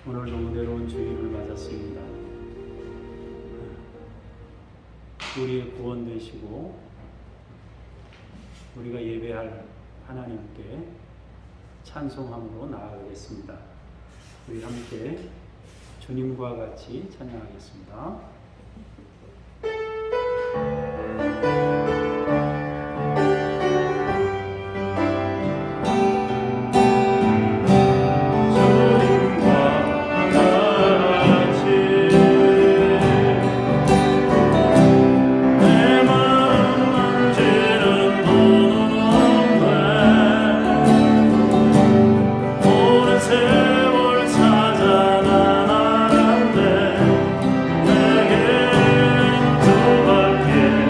오늘도 은혜로운 주일을 맞았습니다. 우리의 구원 되시고 우리가 예배할 하나님께 찬송함으로 나아가겠습니다. 우리 함께 주님과 같이 찬양하겠습니다. 세월 찾아 나가는데 내겐 두 밖에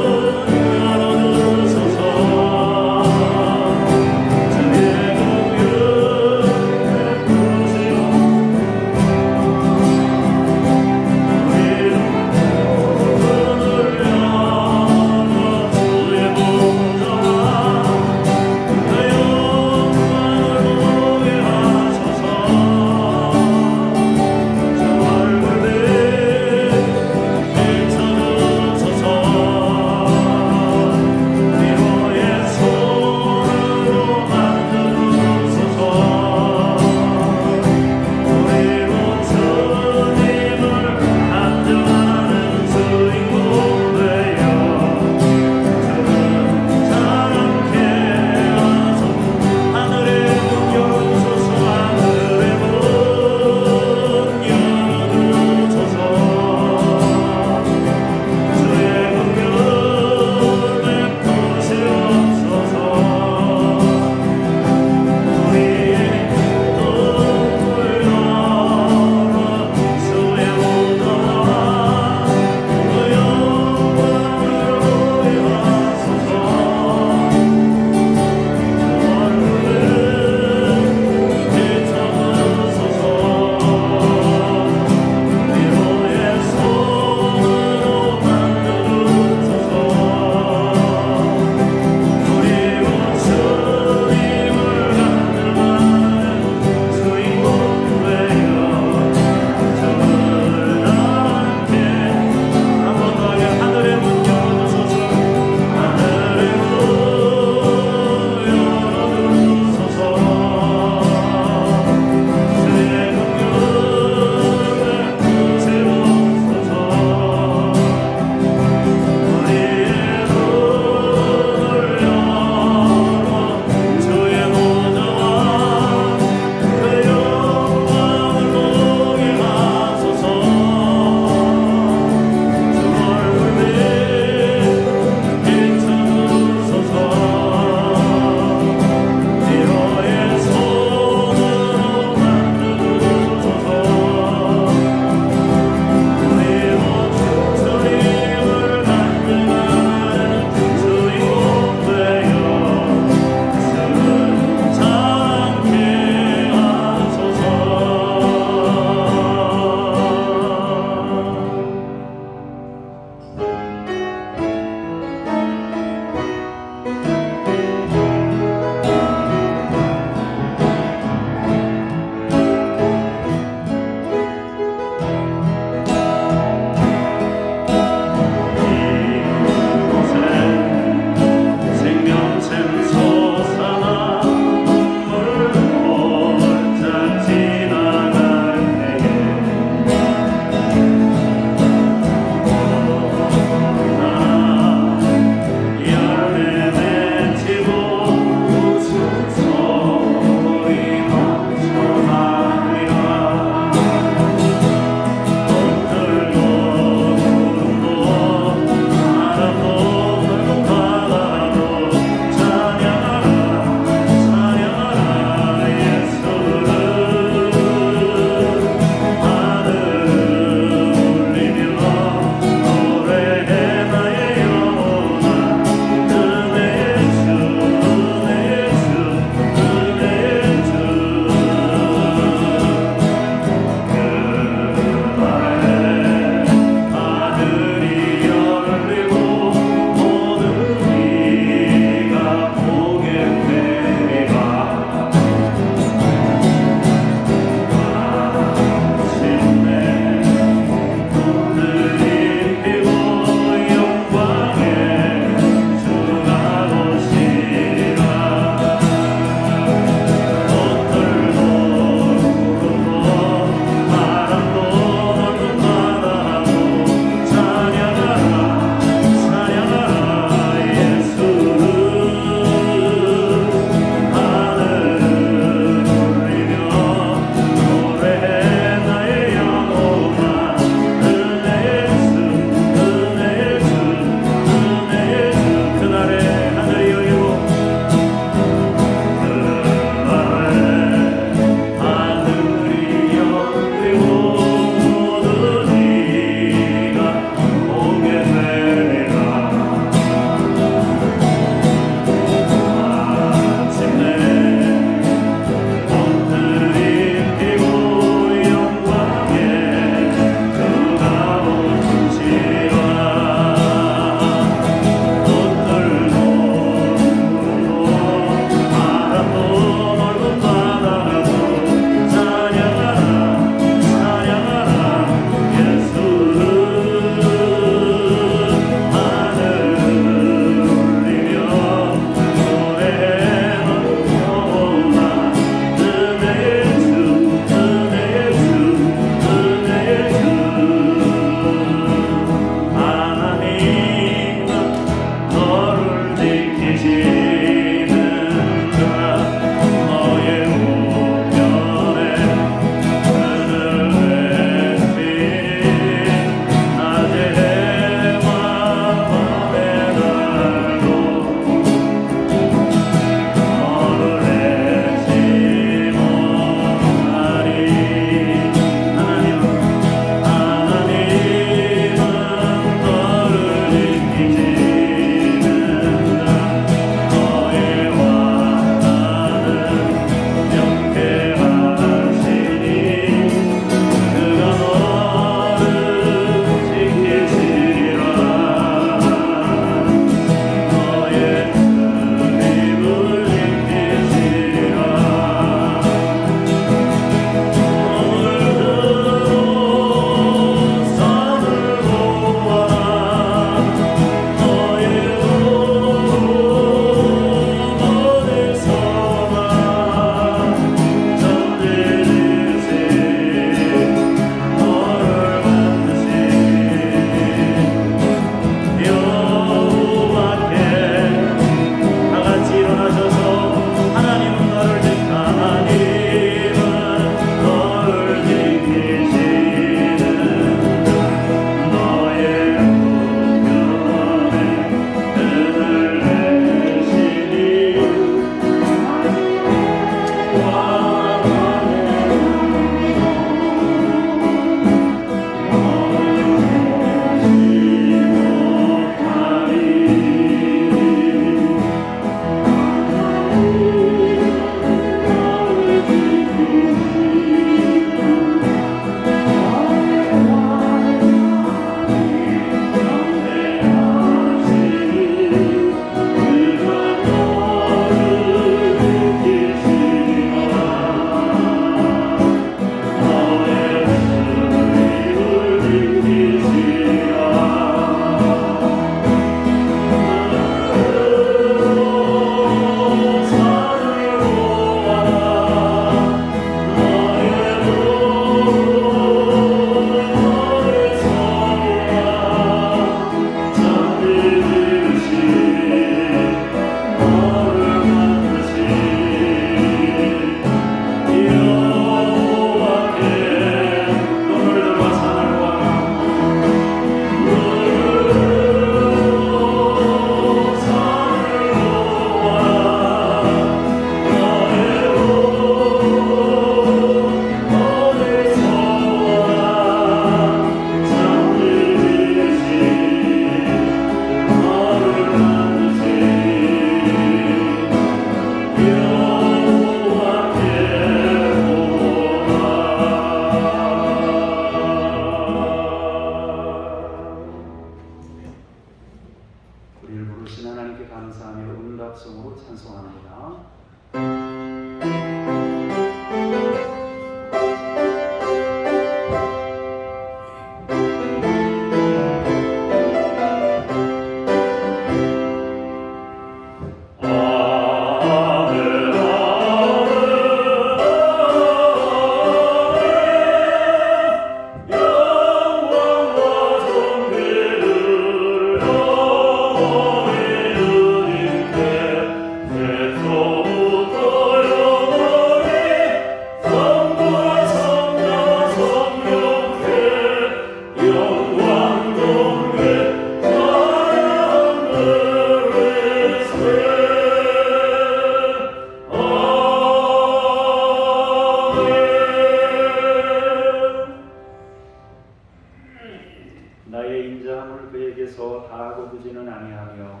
다 거두지는 아니하며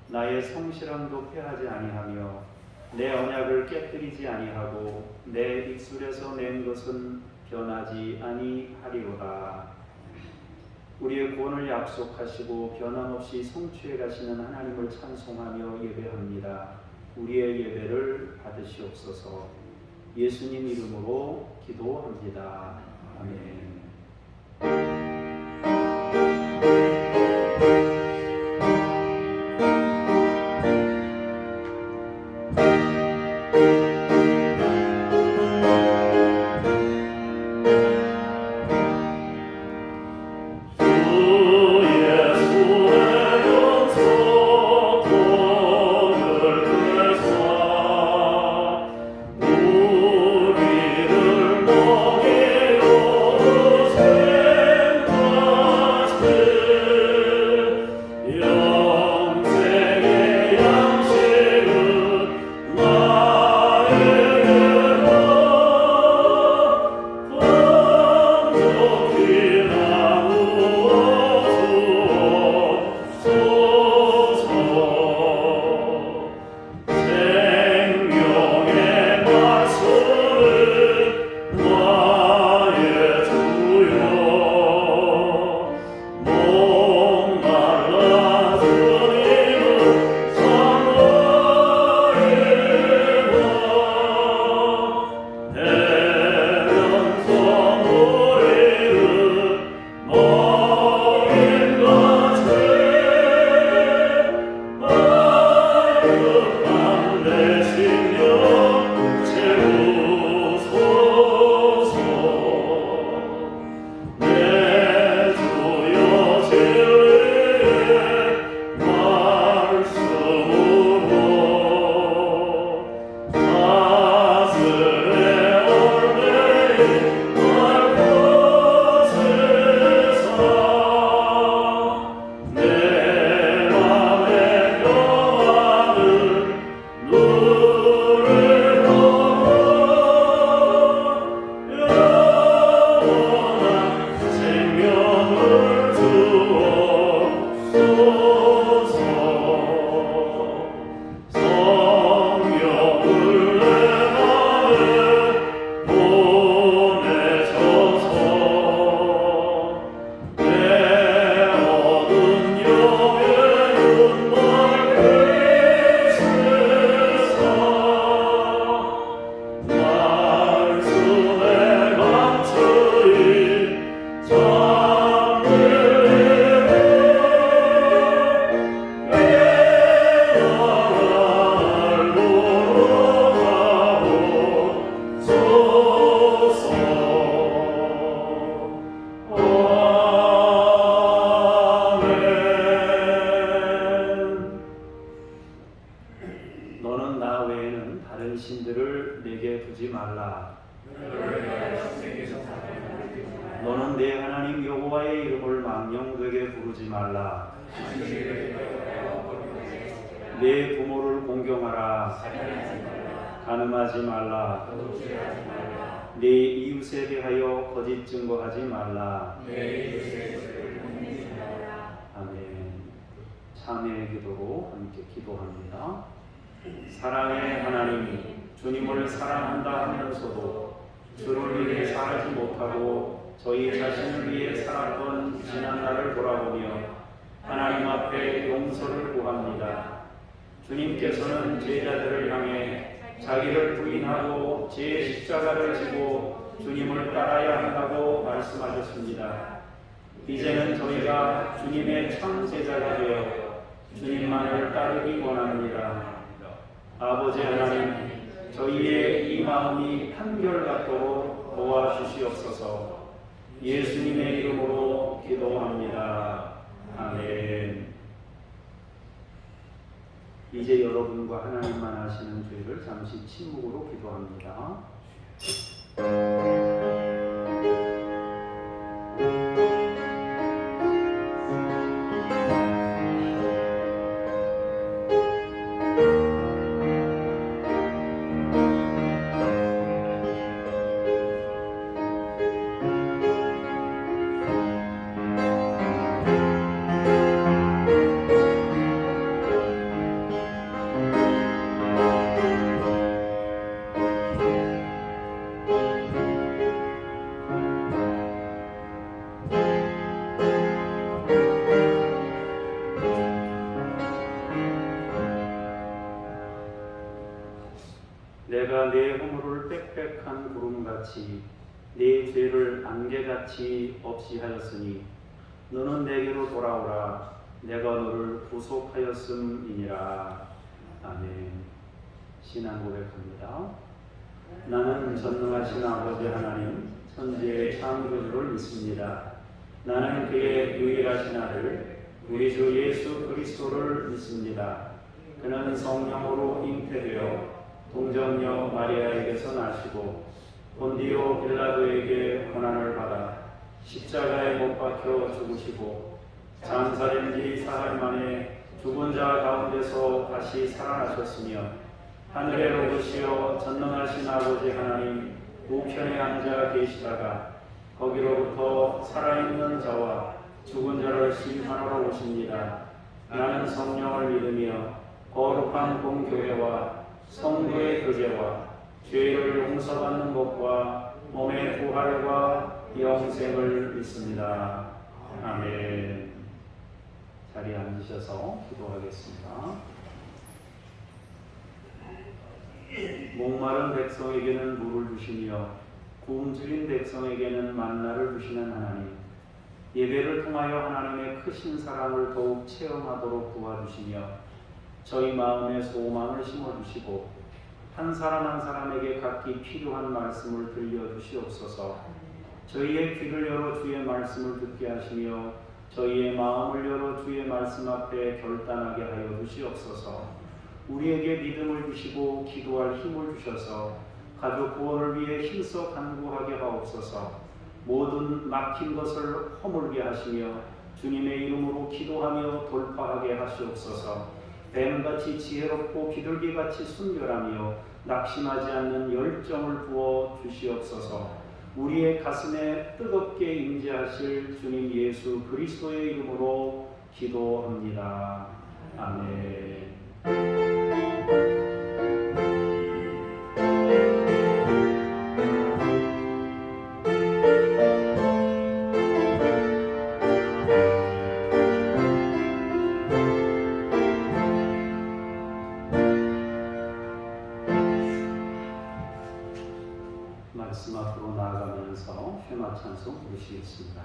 나의 성실함도 패하지 아니하며 내 언약을 깨뜨리지 아니하고 내 입술에서 낸 것은 변하지 아니하리로다. 우리의 구원을 약속하시고 변함없이 성취해 가시는 하나님을 찬송하며 예배합니다. 우리의 예배를 받으시옵소서. 예수님 이름으로 기도합니다. 아멘. 너는 내 하나님 여호와의 이름을 망령되게 부르지 말라. 내 부모를 공경하라. 간음하지 말라. 내 이웃에 대하여 거짓 증거하지 말라. 아멘. 참회의 기도로 함께 기도합니다. 사랑의 하나님, 주님을 사랑한다 하면서도 주를 위해 살지 못하고 저희 자신을 위해 살았던 지난 날을 돌아보며 하나님 앞에 용서를 구합니다. 주님께서는 제자들을 향해 자기를 부인하고 제 십자가를 지고 주님을 따라야 한다고 말씀하셨습니다. 이제는 저희가 주님의 참 제자가 되어 주님만을 따르기 원합니다. 아버지 하나님, 저희의 이 마음이 한결같도록 도와주시옵소서. 예수님의 이름으로 기도합니다. 아멘. 이제 여러분과 하나님만 아시는 죄를 잠시 침묵으로 기도합니다. 구름같이 네 죄를 안개같이 없이 하였으니 너는 내게로 돌아오라. 내가 너를 구속하였음이니라. 아멘. 신앙 고백합니다. 나는 전능하신 아버지 하나님 천지의 창조주를 믿습니다. 나는 그의 유일하신 아들 우리 주 예수 그리스도를 믿습니다. 그는 성령으로 잉태되어 동정녀 마리아에게서 나시고 본디오 빌라도에게 고난을 받아 십자가에 못 박혀 죽으시고 장사된 지 사흘 만에 죽은 자 가운데서 다시 살아나셨으며 하늘에 오르시어 전능하신 아버지 하나님 우편에 앉아 계시다가 거기로부터 살아있는 자와 죽은 자를 심판하러 오십니다. 나는 성령을 믿으며 거룩한 공교회와 성도의 교제와 죄를 용서받는 것과 몸의 부활과 영생을 믿습니다. 아멘. 자리에 앉으셔서 기도하겠습니다. 목마른 백성에게는 물을 주시며 굶주린 백성에게는 만나를 주시는 하나님, 예배를 통하여 하나님의 크신 사랑을 더욱 체험하도록 도와주시며 저희 마음에 소망을 심어주시고 한 사람 한 사람에게 각기 필요한 말씀을 들려주시옵소서. 저희의 귀를 열어 주의 말씀을 듣게 하시며 저희의 마음을 열어 주의 말씀 앞에 결단하게 하여 주시옵소서. 우리에게 믿음을 주시고 기도할 힘을 주셔서 가족 구원을 위해 힘써 간구하게 하옵소서. 모든 막힌 것을 허물게 하시며 주님의 이름으로 기도하며 돌파하게 하시옵소서. 뱀같이 지혜롭고 비둘기같이 순결하며 낙심하지 않는 열정을 부어 주시옵소서. 우리의 가슴에 뜨겁게 임재하실 주님 예수 그리스도의 이름으로 기도합니다. 아멘. 말씀 앞으로 나아가면서 쉐마 찬송 부르시겠습니다.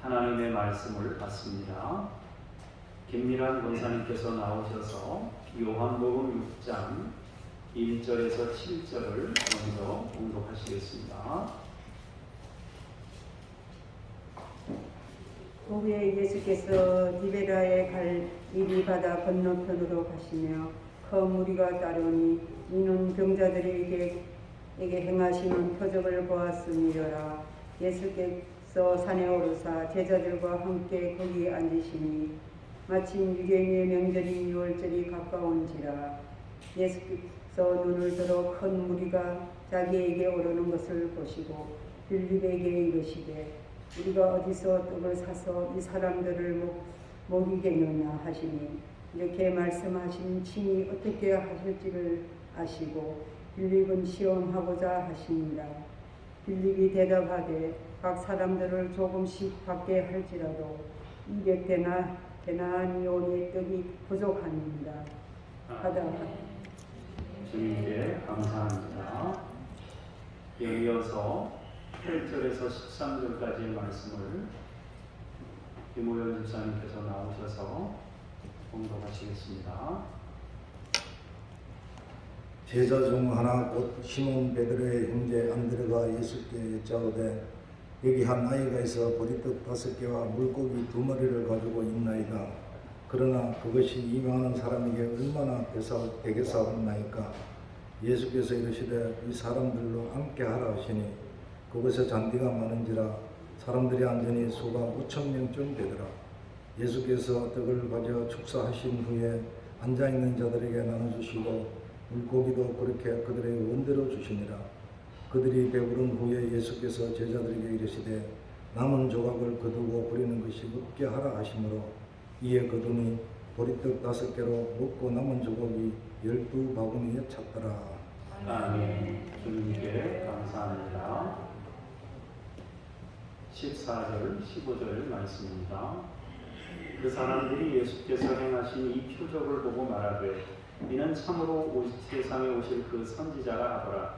하나님의 말씀을 받습니다. 김미란 권사님께서 나오셔서 요한복음 6장 1절에서 7절을 먼저 봉독하시겠습니다. 후에 예수께서 디베라에 갈 이리 바다 건너편으로 가시며 큰 무리가 따르니 이는 병자들에게 행하시는 표적을 보았음이라. 예수께서 산에 오르사 제자들과 함께 거기에 앉으시니 마침 유대인의 명절인 유월절이 가까운지라. 예수께서 눈을 들어 큰 무리가 자기에게 오르는 것을 보시고 빌립에게 이르시되 우리가 어디서 떡을 사서 이 사람들을 먹이겠느냐 하시니 이렇게 말씀하신 친히 어떻게 하실지를 아시고 빌립은 시험하고자 하시니라. 빌립이 대답하되 각 사람들을 조금씩 받게 할지라도 200데나니온의 떡이 부족하니이다 하다. 주님께 감사합니다. 이어서 8절에서 13절까지의 말씀을 김호연 집사님께서 나오셔서 봉독하시겠습니다. 제자 중 하나 곧 시몬 베드로의 형제 안드레가 예수께 여짜오되 여기 한 아이가 있어 보리떡 5개와 물고기 2마리를 가지고 있나이다. 그러나 그것이 이방하는 사람에게 얼마나 되겠사옵나이까. 예수께서 이르시되 이 사람들로 함께 하라 하시니 그곳에 잔디가 많은지라 사람들이 앉으니 수가 5,000명쯤 되더라. 예수께서 떡을 가져 축사하신 후에 앉아있는 자들에게 나눠주시고 물고기도 그렇게 그들의 원대로 주시니라. 그들이 배부른 후에 예수께서 제자들에게 이르시되 남은 조각을 거두고 버리는 것이 없게 하라 하시므로 이에 거두니 보리떡 5개로 먹고 남은 조각이 12바구니에 찼더라. 아멘. 주님께 감사합니다. 14절, 15절 말씀입니다. 그 사람들이 예수께서 행하신 이 표적을 보고 말하되 이는 참으로 세상에 오실 그 선지자라 하더라.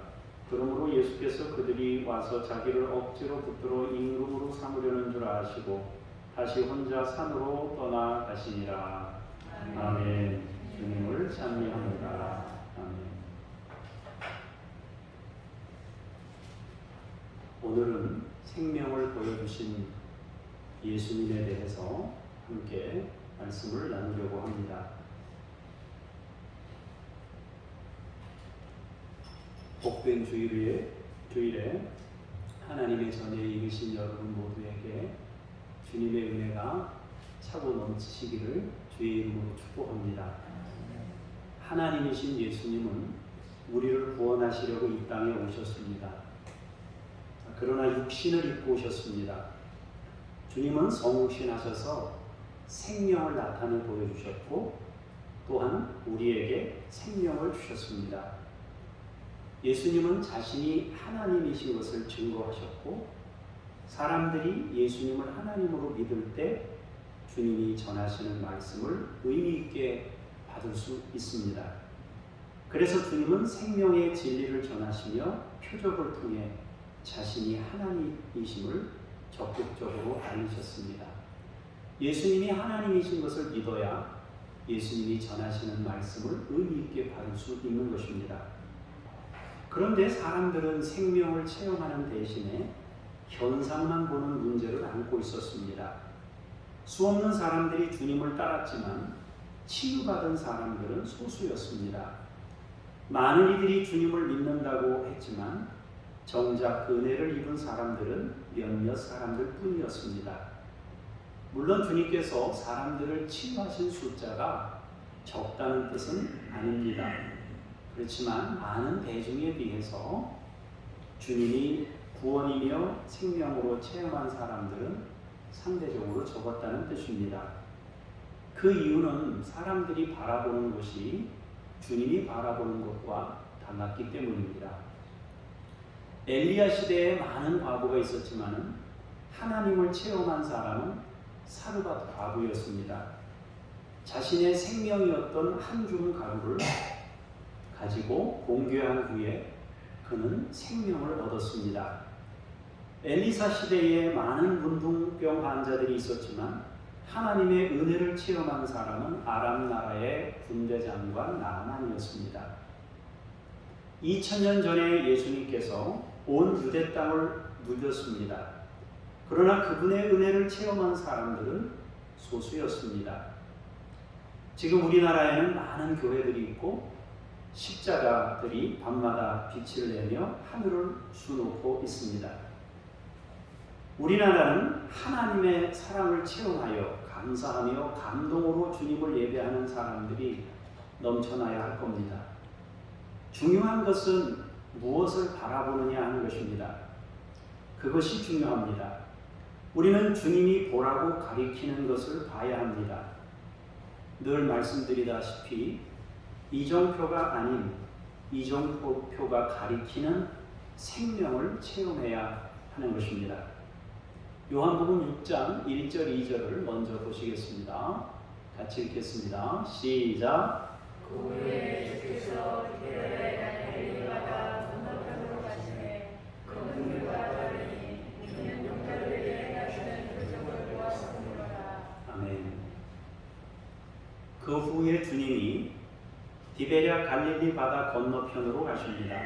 그러므로 예수께서 그들이 와서 자기를 억지로 붙들어 임금으로 삼으려는 줄 아시고 다시 혼자 산으로 떠나가시니라. 아멘. 주님을 찬미합니다. 아멘. 오늘은 생명을 보여주신 예수님에 대해서 함께 말씀을 나누려고 합니다. 복된 주일에 하나님의 전에 이르신 여러분 모두에게 주님의 은혜가 차고 넘치시기를 주의 이름으로 축복합니다. 하나님이신 예수님은 우리를 구원하시려고 이 땅에 오셨습니다. 그러나 육신을 입고 오셨습니다. 주님은 성육신하셔서 생명을 나타내 보여주셨고 또한 우리에게 생명을 주셨습니다. 예수님은 자신이 하나님이신 것을 증거하셨고 사람들이 예수님을 하나님으로 믿을 때 주님이 전하시는 말씀을 의미 있게 받을 수 있습니다. 그래서 주님은 생명의 진리를 전하시며 표적을 통해 자신이 하나님이심을 적극적으로 알리셨습니다. 예수님이 하나님이신 것을 믿어야 예수님이 전하시는 말씀을 의미 있게 받을 수 있는 것입니다. 그런데 사람들은 생명을 체험하는 대신에 현상만 보는 문제를 안고 있었습니다. 수없는 사람들이 주님을 따랐지만 치유받은 사람들은 소수였습니다. 많은 이들이 주님을 믿는다고 했지만 정작 은혜를 입은 사람들은 몇몇 사람들 뿐이었습니다. 물론 주님께서 사람들을 치유하신 숫자가 적다는 뜻은 아닙니다. 그렇지만 많은 대중에 비해서 주님이 구원이며 생명으로 체험한 사람들은 상대적으로 적었다는 뜻입니다. 그 이유는 사람들이 바라보는 것이 주님이 바라보는 것과 달랐기 때문입니다. 엘리야 시대에 많은 과부가 있었지만 하나님을 체험한 사람은 사르밧 과부였습니다. 자신의 생명이었던 한 줌 가루를 가지고 공개한 후에 그는 생명을 얻었습니다. 엘리사 시대에 많은 문둥병 환자들이 있었지만 하나님의 은혜를 체험한 사람은 아람 나라의 군대장관 나만이었습니다. 2000년 전에 예수님께서 온 유대 땅을 누볐습니다. 그러나 그분의 은혜를 체험한 사람들은 소수였습니다. 지금 우리나라에는 많은 교회들이 있고 십자가들이 밤마다 빛을 내며 하늘을 수놓고 있습니다. 우리나라는 하나님의 사랑을 체험하여 감사하며 감동으로 주님을 예배하는 사람들이 넘쳐나야 할 겁니다. 중요한 것은 무엇을 바라보느냐 하는 것입니다. 그것이 중요합니다. 우리는 주님이 보라고 가리키는 것을 봐야 합니다. 늘 말씀드리다시피 이정표가 아닌 이정표가 가리키는 생명을 체험해야 하는 것입니다. 요한복음 6장 1절 2절을 먼저 보시겠습니다. 같이 읽겠습니다. 시작. 그 후에 예수께서 디베레 갈릴리 바다 건너편으로 가시매 그는 그와 달리 믿는 용사들에게 행하시는 표적을 보았으므로라. 아멘. 그 후에 주님이 디베랴 갈릴리 바다 건너편으로 가십니다.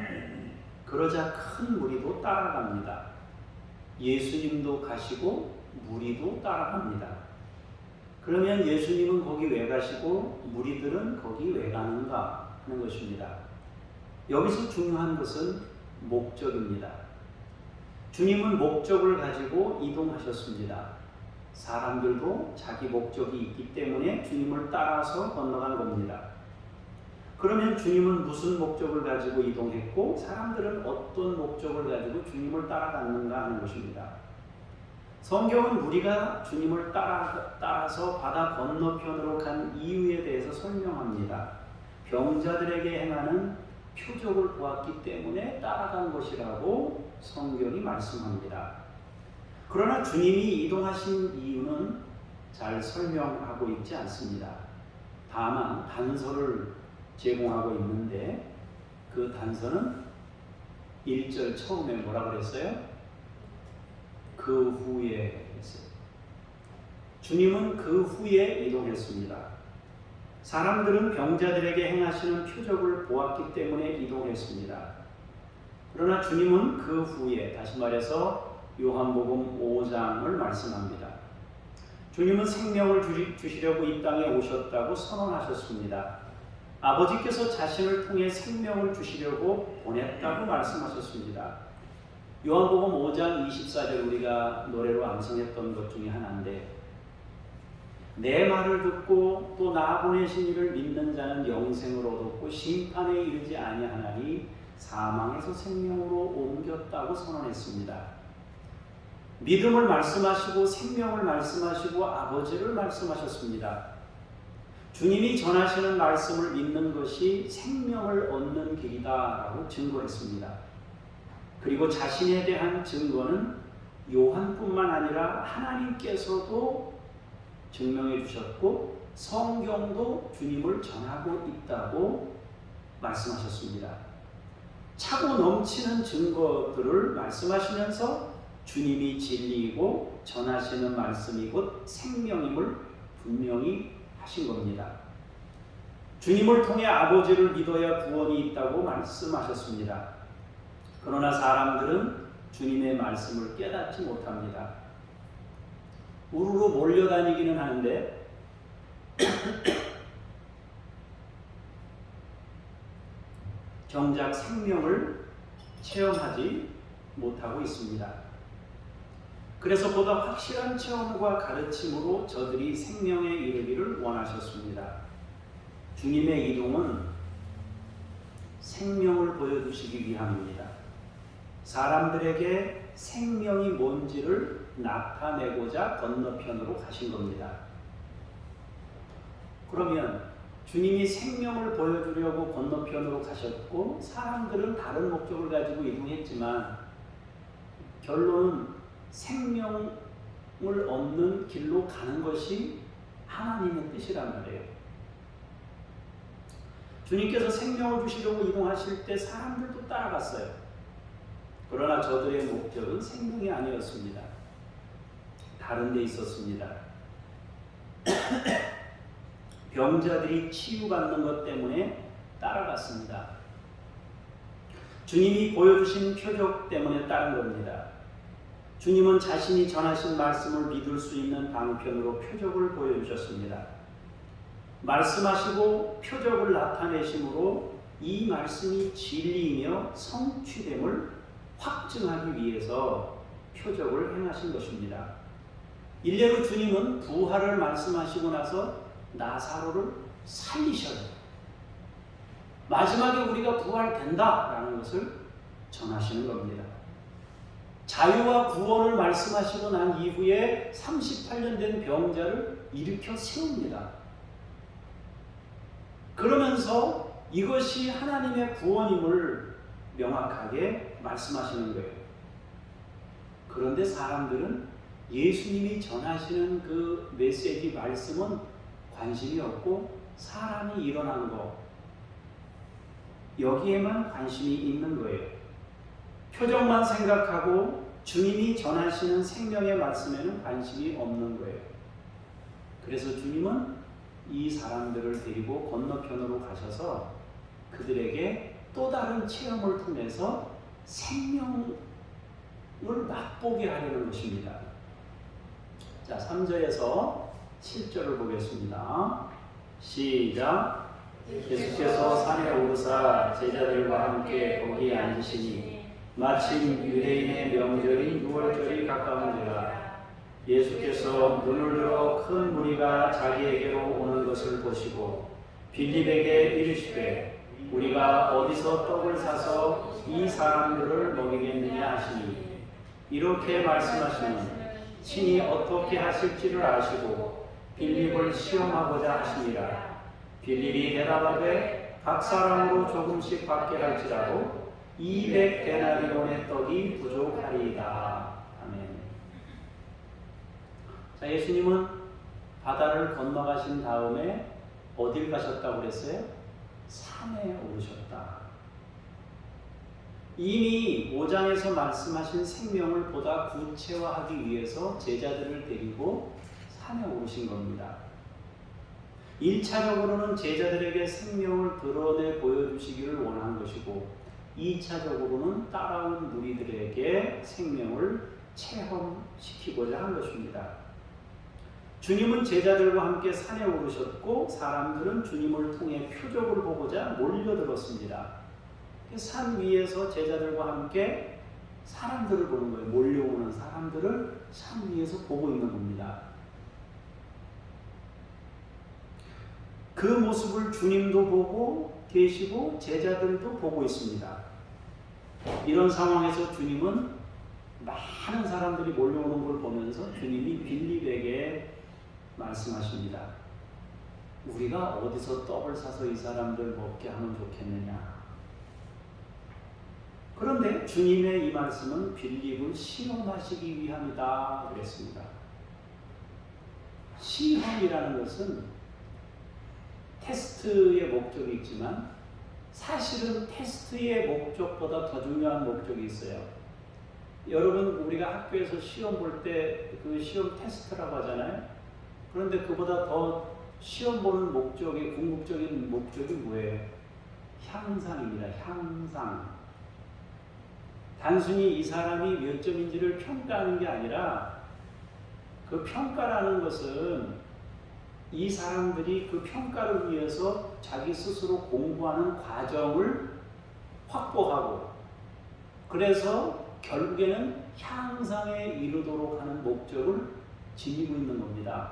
그러자 큰 무리도 따라갑니다. 예수님도 가시고 무리도 따라갑니다. 그러면 예수님은 거기 왜 가시고 무리들은 거기 왜 가는가 하는 것입니다. 여기서 중요한 것은 목적입니다. 주님은 목적을 가지고 이동하셨습니다. 사람들도 자기 목적이 있기 때문에 주님을 따라서 건너간 겁니다. 그러면 주님은 무슨 목적을 가지고 이동했고 사람들은 어떤 목적을 가지고 주님을 따라갔는가 하는 것입니다. 성경은 우리가 주님을 따라서 바다 건너편으로 간 이유에 대해서 설명합니다. 병자들에게 행하는 표적을 보았기 때문에 따라간 것이라고 성경이 말씀합니다. 그러나 주님이 이동하신 이유는 잘 설명하고 있지 않습니다. 다만 단서를 제공하고 있는데 그 단서는 1절 처음에 뭐라 그랬어요? 그 후에 했어요. 주님은 그 후에 이동했습니다. 사람들은 병자들에게 행하시는 표적을 보았기 때문에 이동했습니다. 그러나 주님은 그 후에, 다시 말해서 요한복음 5장을 말씀합니다. 주님은 생명을 주시려고 이 땅에 오셨다고 선언하셨습니다. 아버지께서 자신을 통해 생명을 주시려고 보냈다고 말씀하셨습니다. 요한복음 5장 24절 우리가 노래로 암송했던 것 중에 하나인데 내 말을 듣고 또 나 보내신 이를 믿는 자는 영생을 얻었고 심판에 이르지 아니하나니 사망에서 생명으로 옮겼다고 선언했습니다. 믿음을 말씀하시고 생명을 말씀하시고 아버지를 말씀하셨습니다. 주님이 전하시는 말씀을 믿는 것이 생명을 얻는 길이다라고 증거했습니다. 그리고 자신에 대한 증거는 요한뿐만 아니라 하나님께서도 증명해 주셨고 성경도 주님을 전하고 있다고 말씀하셨습니다. 차고 넘치는 증거들을 말씀하시면서 주님이 진리이고 전하시는 말씀이 곧 생명임을 분명히 하신 겁니다. 주님을 통해 아버지를 믿어야 구원이 있다고 말씀하셨습니다. 그러나 사람들은 주님의 말씀을 깨닫지 못합니다. 우르르 몰려다니기는 하는데 정작 생명을 체험하지 못하고 있습니다. 그래서 보다 확실한 체험과 가르침으로 저들이 생명에 이르기를 원하셨습니다. 주님의 이동은 생명을 보여주시기 위함입니다. 사람들에게 생명이 뭔지를 나타내고자 건너편으로 가신 겁니다. 그러면 주님이 생명을 보여주려고 건너편으로 가셨고 사람들은 다른 목적을 가지고 이동했지만 결론은 생명을 얻는 길로 가는 것이 하나님의 뜻이란 말이에요. 주님께서 생명을 주시려고 이동하실 때 사람들도 따라갔어요. 그러나 저들의 목적은 생명이 아니었습니다. 다른 데 있었습니다. 병자들이 치유받는 것 때문에 따라갔습니다. 주님이 보여주신 표적 때문에 따른 겁니다. 주님은 자신이 전하신 말씀을 믿을 수 있는 방편으로 표적을 보여주셨습니다. 말씀하시고 표적을 나타내심으로 이 말씀이 진리이며 성취됨을 확증하기 위해서 표적을 행하신 것입니다. 일례로 주님은 부활을 말씀하시고 나서 나사로를 살리셔요. 마지막에 우리가 부활된다라는 것을 전하시는 겁니다. 자유와 구원을 말씀하시고 난 이후에 38년 된 병자를 일으켜 세웁니다. 그러면서 이것이 하나님의 구원임을 명확하게 말씀하시는 거예요. 그런데 사람들은 예수님이 전하시는 그 메시지 말씀은 관심이 없고 사람이 일어난 거 여기에만 관심이 있는 거예요. 표정만 생각하고 주님이 전하시는 생명의 말씀에는 관심이 없는 거예요. 그래서 주님은 이 사람들을 데리고 건너편으로 가셔서 그들에게 또 다른 체험을 통해서 생명을 맛보게 하려는 것입니다. 자, 3절에서 7절을 보겠습니다. 시작. 예수께서 산에 오르사 제자들과 함께 거기에 앉으시니 마침 유대인의 명절인 유월절이 가까운지라. 예수께서 눈을 들어 큰 무리가 자기에게로 오는 것을 보시고 빌립에게 이르시되 우리가 어디서 떡을 사서 이 사람들을 먹이겠느냐 하시니 이렇게 말씀하시면 친히 어떻게 하실지를 아시고 빌립을 시험하고자 하시니라. 빌립이 대답하되 각 사람으로 조금씩 받게 할지라도 200데나리온의 떡이 부족하리이다. 아멘. 자, 예수님은 바다를 건너가신 다음에 어딜 가셨다고 그랬어요? 산에 오르셨다. 이미 5장에서 말씀하신 생명을 보다 구체화하기 위해서 제자들을 데리고 산에 오르신 겁니다. 1차적으로는 제자들에게 생명을 드러내 보여주시기를 원한 것이고 2차적으로는 따라온 무리들에게 생명을 체험시키고자 한 것입니다. 주님은 제자들과 함께 산에 오르셨고 사람들은 주님을 통해 표적을 보고자 몰려들었습니다. 산 위에서 제자들과 함께 사람들을 보는 거예요. 몰려오는 사람들을 산 위에서 보고 있는 겁니다. 그 모습을 주님도 보고 계시고 제자들도 보고 있습니다. 이런 상황에서 주님은 많은 사람들이 몰려오는 걸 보면서 주님이 빌립에게 말씀하십니다. 우리가 어디서 떡을 사서 이 사람들 먹게 하면 좋겠느냐. 그런데 주님의 이 말씀은 빌립을 시험하시기 위함이다 그랬습니다. 시험이라는 것은 테스트의 목적이 있지만 사실은 테스트의 목적보다 더 중요한 목적이 있어요. 여러분 우리가 학교에서 시험 볼 때 그 시험 테스트라고 하잖아요. 그런데 그보다 더 시험 보는 목적이 궁극적인 목적이 뭐예요? 향상입니다. 향상. 단순히 이 사람이 몇 점인지를 평가하는 게 아니라 그 평가라는 것은 이 사람들이 그 평가를 위해서 자기 스스로 공부하는 과정을 확보하고 그래서 결국에는 향상에 이르도록 하는 목적을 지니고 있는 겁니다.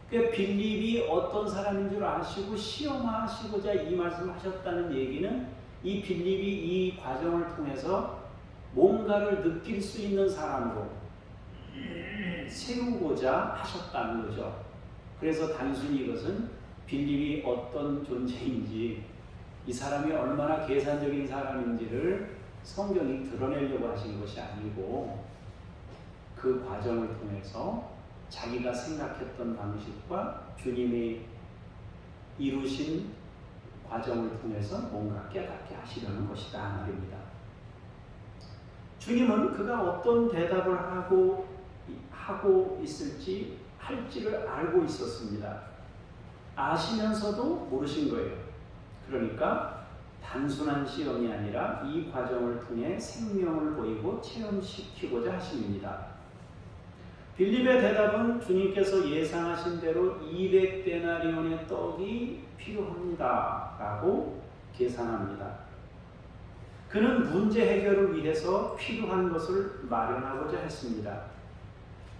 그러니까 빌립이 어떤 사람인 줄 아시고 시험하시고자 이 말씀을 하셨다는 얘기는 이 빌립이 이 과정을 통해서 뭔가를 느낄 수 있는 사람으로 세우고자 하셨다는 거죠. 그래서 단순히 이것은 빌립이 어떤 존재인지 이 사람이 얼마나 계산적인 사람인지를 성경이 드러내려고 하신 것이 아니고 그 과정을 통해서 자기가 생각했던 방식과 주님이 이루신 과정을 통해서 뭔가 깨닫게 하시려는 것이다 말입니다. 주님은 그가 어떤 대답을 하고 있을지 할지를 알고 있었습니다. 아시면서도 모르신 거예요. 그러니까 단순한 시험이 아니라 이 과정을 통해 생명을 보이고 체험시키고자 하십니다. 빌립의 대답은 주님께서 예상하신 대로 200데나리온의 떡이 필요합니다 라고 계산합니다. 그는 문제 해결을 위해서 필요한 것을 마련하고자 했습니다.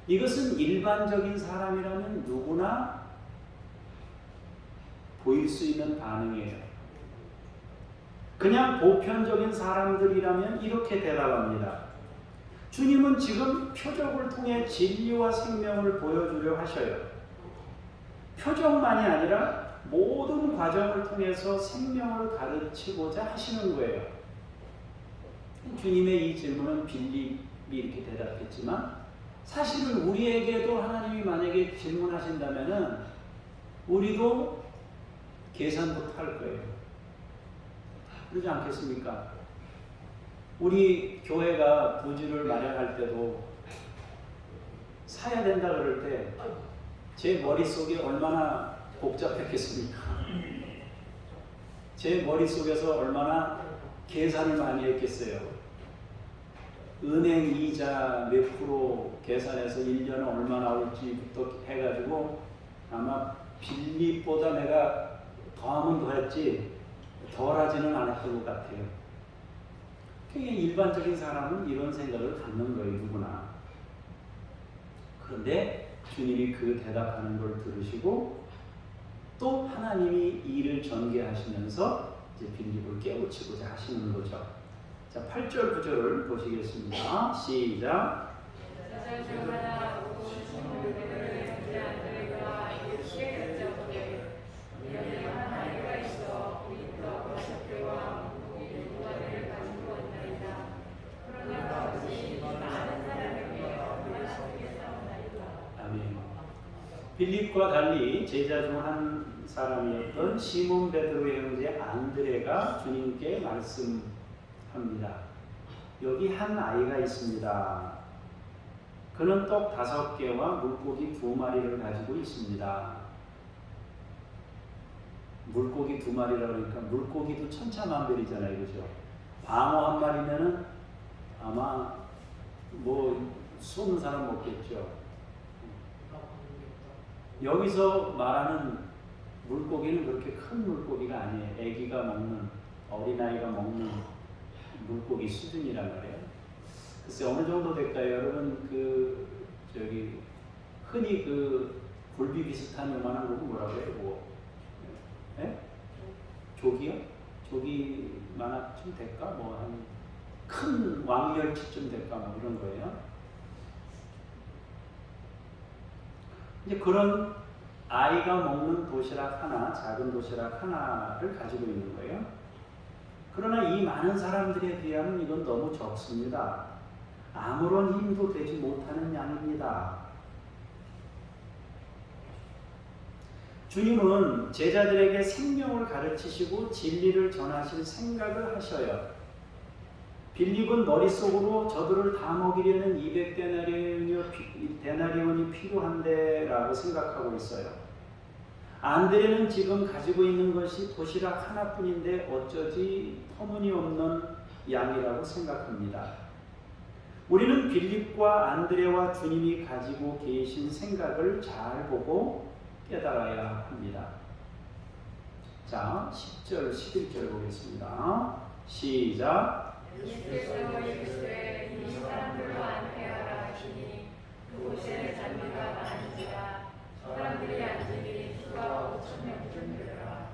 이것은 일반적인 사람이라면 누구나 보일 수 있는 반응이에요. 그냥 보편적인 사람들이라면 이렇게 대답합니다. 주님은 지금 표적을 통해 진리와 생명을 보여주려 하셔요. 표적만이 아니라 모든 과정을 통해서 생명을 가르치고자 하시는 거예요. 주님의 이 질문은 빌립이 이렇게 대답했지만 사실은 우리에게도 하나님이 만약에 질문하신다면은 우리도 계산부터 할 거예요. 그러지 않겠습니까? 우리 교회가 부지를 마련할 때도 사야 된다 그럴 때 제 머릿속에 얼마나 복잡했겠습니까? 제 머릿속에서 얼마나 계산을 많이 했겠어요. 은행 이자 몇 프로 계산해서 1년에 얼마 나올지부터 해가지고 아마 빌립보다 내가 더하면 더했지 덜하지는 않았던 것 같아요. 그게 일반적인 사람은 이런 생각을 갖는 거예요, 누구나. 그런데 주님이 그 대답하는 걸 들으시고 또 하나님이 이를 전개하시면서 이제 빌립을 깨우치고자 하시는 거죠. 자, 8절 9절을 보시겠습니다. 시작. 빌립과 달리 제자 중 한 사람이었던 시몬 베드로의 형제 안드레가 주님께 말씀합니다. 여기 한 아이가 있습니다. 그는 떡 5개와 물고기 2마리를 가지고 있습니다. 물고기 2마리라고 그러니까 물고기도 천차만별이잖아요, 그죠? 방어 1마리면은 아마 뭐 쏘는 사람 먹겠죠. 여기서 말하는 물고기는 그렇게 큰 물고기가 아니에요. 애기가 먹는, 어린아이가 먹는 물고기 수준이란 말이에요. 글쎄 어느 정도 될까요? 여러분 흔히 굴비 비슷한 요만한 거고 뭐라고 해요? 뭐 예? 조기요? 조기만큼 될까? 뭐 한 큰 왕멸치쯤 될까? 뭐 이런 거예요. 이제 그런 아이가 먹는 도시락 하나, 작은 도시락 하나를 가지고 있는 거예요. 그러나 이 많은 사람들에 비하면 이건 너무 적습니다. 아무런 힘도 되지 못하는 양입니다. 주님은 제자들에게 생명을 가르치시고 진리를 전하실 생각을 하셔요. 빌립은 머릿속으로 저들을 다 먹이려는 200데나리온이 필요한데 라고 생각하고 있어요. 안드레는 지금 가지고 있는 것이 도시락 하나뿐인데 어쩌지 터무니없는 양이라고 생각합니다. 우리는 빌립과 안드레와 주님이 가지고 계신 생각을 잘 보고 깨달아야 합니다. 자, 10절, 11절 보겠습니다. 시작. 예수께서 이르시되 이 사람들로 안패하라 하시니 그곳에는 잔디가 많은지라 사람들이 앉으니 수가 5,000명쯤 되더라.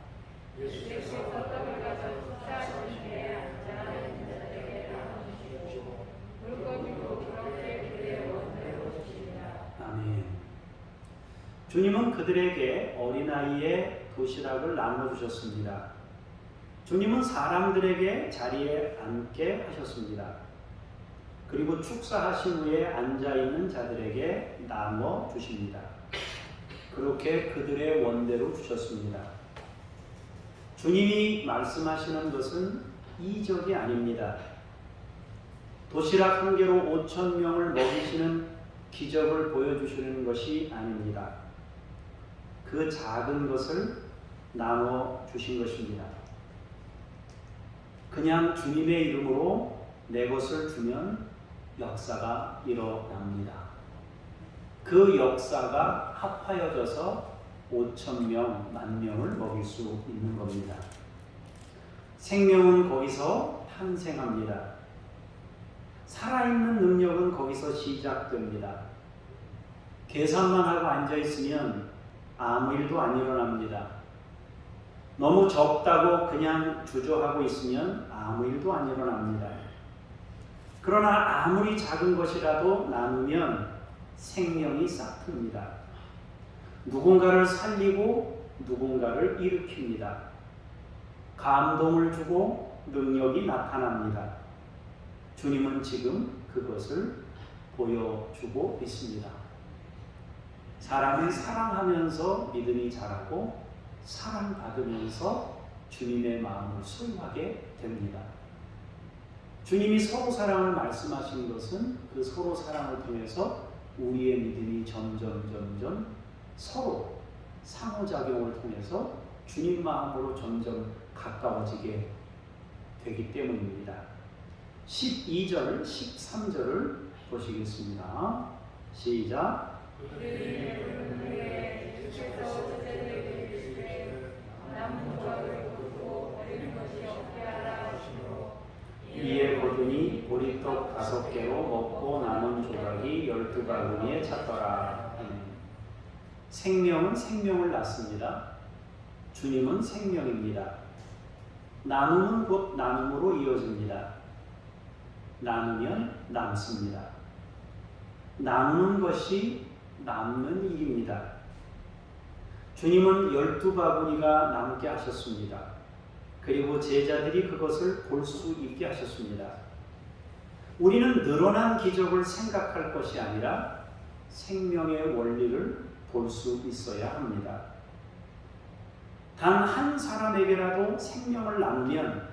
예수께서 떡을 가져 식사하시는데 앉아 있는 자들에게 나눠주시고 물고기도 그렇게 그들의 원대로 주시니라. 아멘. 주님은 그들에게 어린아이의 도시락을 나눠주셨습니다. 주님은 사람들에게 자리에 앉게 하셨습니다. 그리고 축사하신 후에 앉아있는 자들에게 나눠 주십니다. 그렇게 그들의 원대로 주셨습니다. 주님이 말씀하시는 것은 이적이 아닙니다. 도시락 1개로 5,000명을 먹이시는 기적을 보여주시는 것이 아닙니다. 그 작은 것을 나눠 주신 것입니다. 그냥 주님의 이름으로 내 것을 주면 역사가 일어납니다. 그 역사가 합하여져서 5,000명, 10,000명을 먹일 수 있는 겁니다. 생명은 거기서 탄생합니다. 살아있는 능력은 거기서 시작됩니다. 계산만 하고 앉아있으면 아무 일도 안 일어납니다. 너무 적다고 그냥 주저하고 있으면 아무 일도 안 일어납니다. 그러나 아무리 작은 것이라도 나누면 생명이 싹틉니다. 누군가를 살리고 누군가를 일으킵니다. 감동을 주고 능력이 나타납니다. 주님은 지금 그것을 보여주고 있습니다. 사람을 사랑하면서 믿음이 자라고 사랑받으면서 주님의 마음을 소유하게 됩니다. 주님이 서로 사랑을 말씀하신 것은 그 서로 사랑을 통해서 우리의 믿음이 점점 서로 상호작용을 통해서 주님 마음으로 점점 가까워지게 되기 때문입니다. 12절, 13절을 보시겠습니다. 시작. 이에 거두니 보리떡 5개로 먹고 남은 조각이 12바구니에 찼더라. 생명은 생명을 낳습니다. 주님은 생명입니다. 나눔은 곧 나눔으로 이어집니다. 나누면 남습니다. 나누는 것이 남는 일입니다. 주님은 12바구니가 남게 하셨습니다. 그리고 제자들이 그것을 볼 수 있게 하셨습니다. 우리는 늘어난 기적을 생각할 것이 아니라 생명의 원리를 볼 수 있어야 합니다. 단 한 사람에게라도 생명을 나누면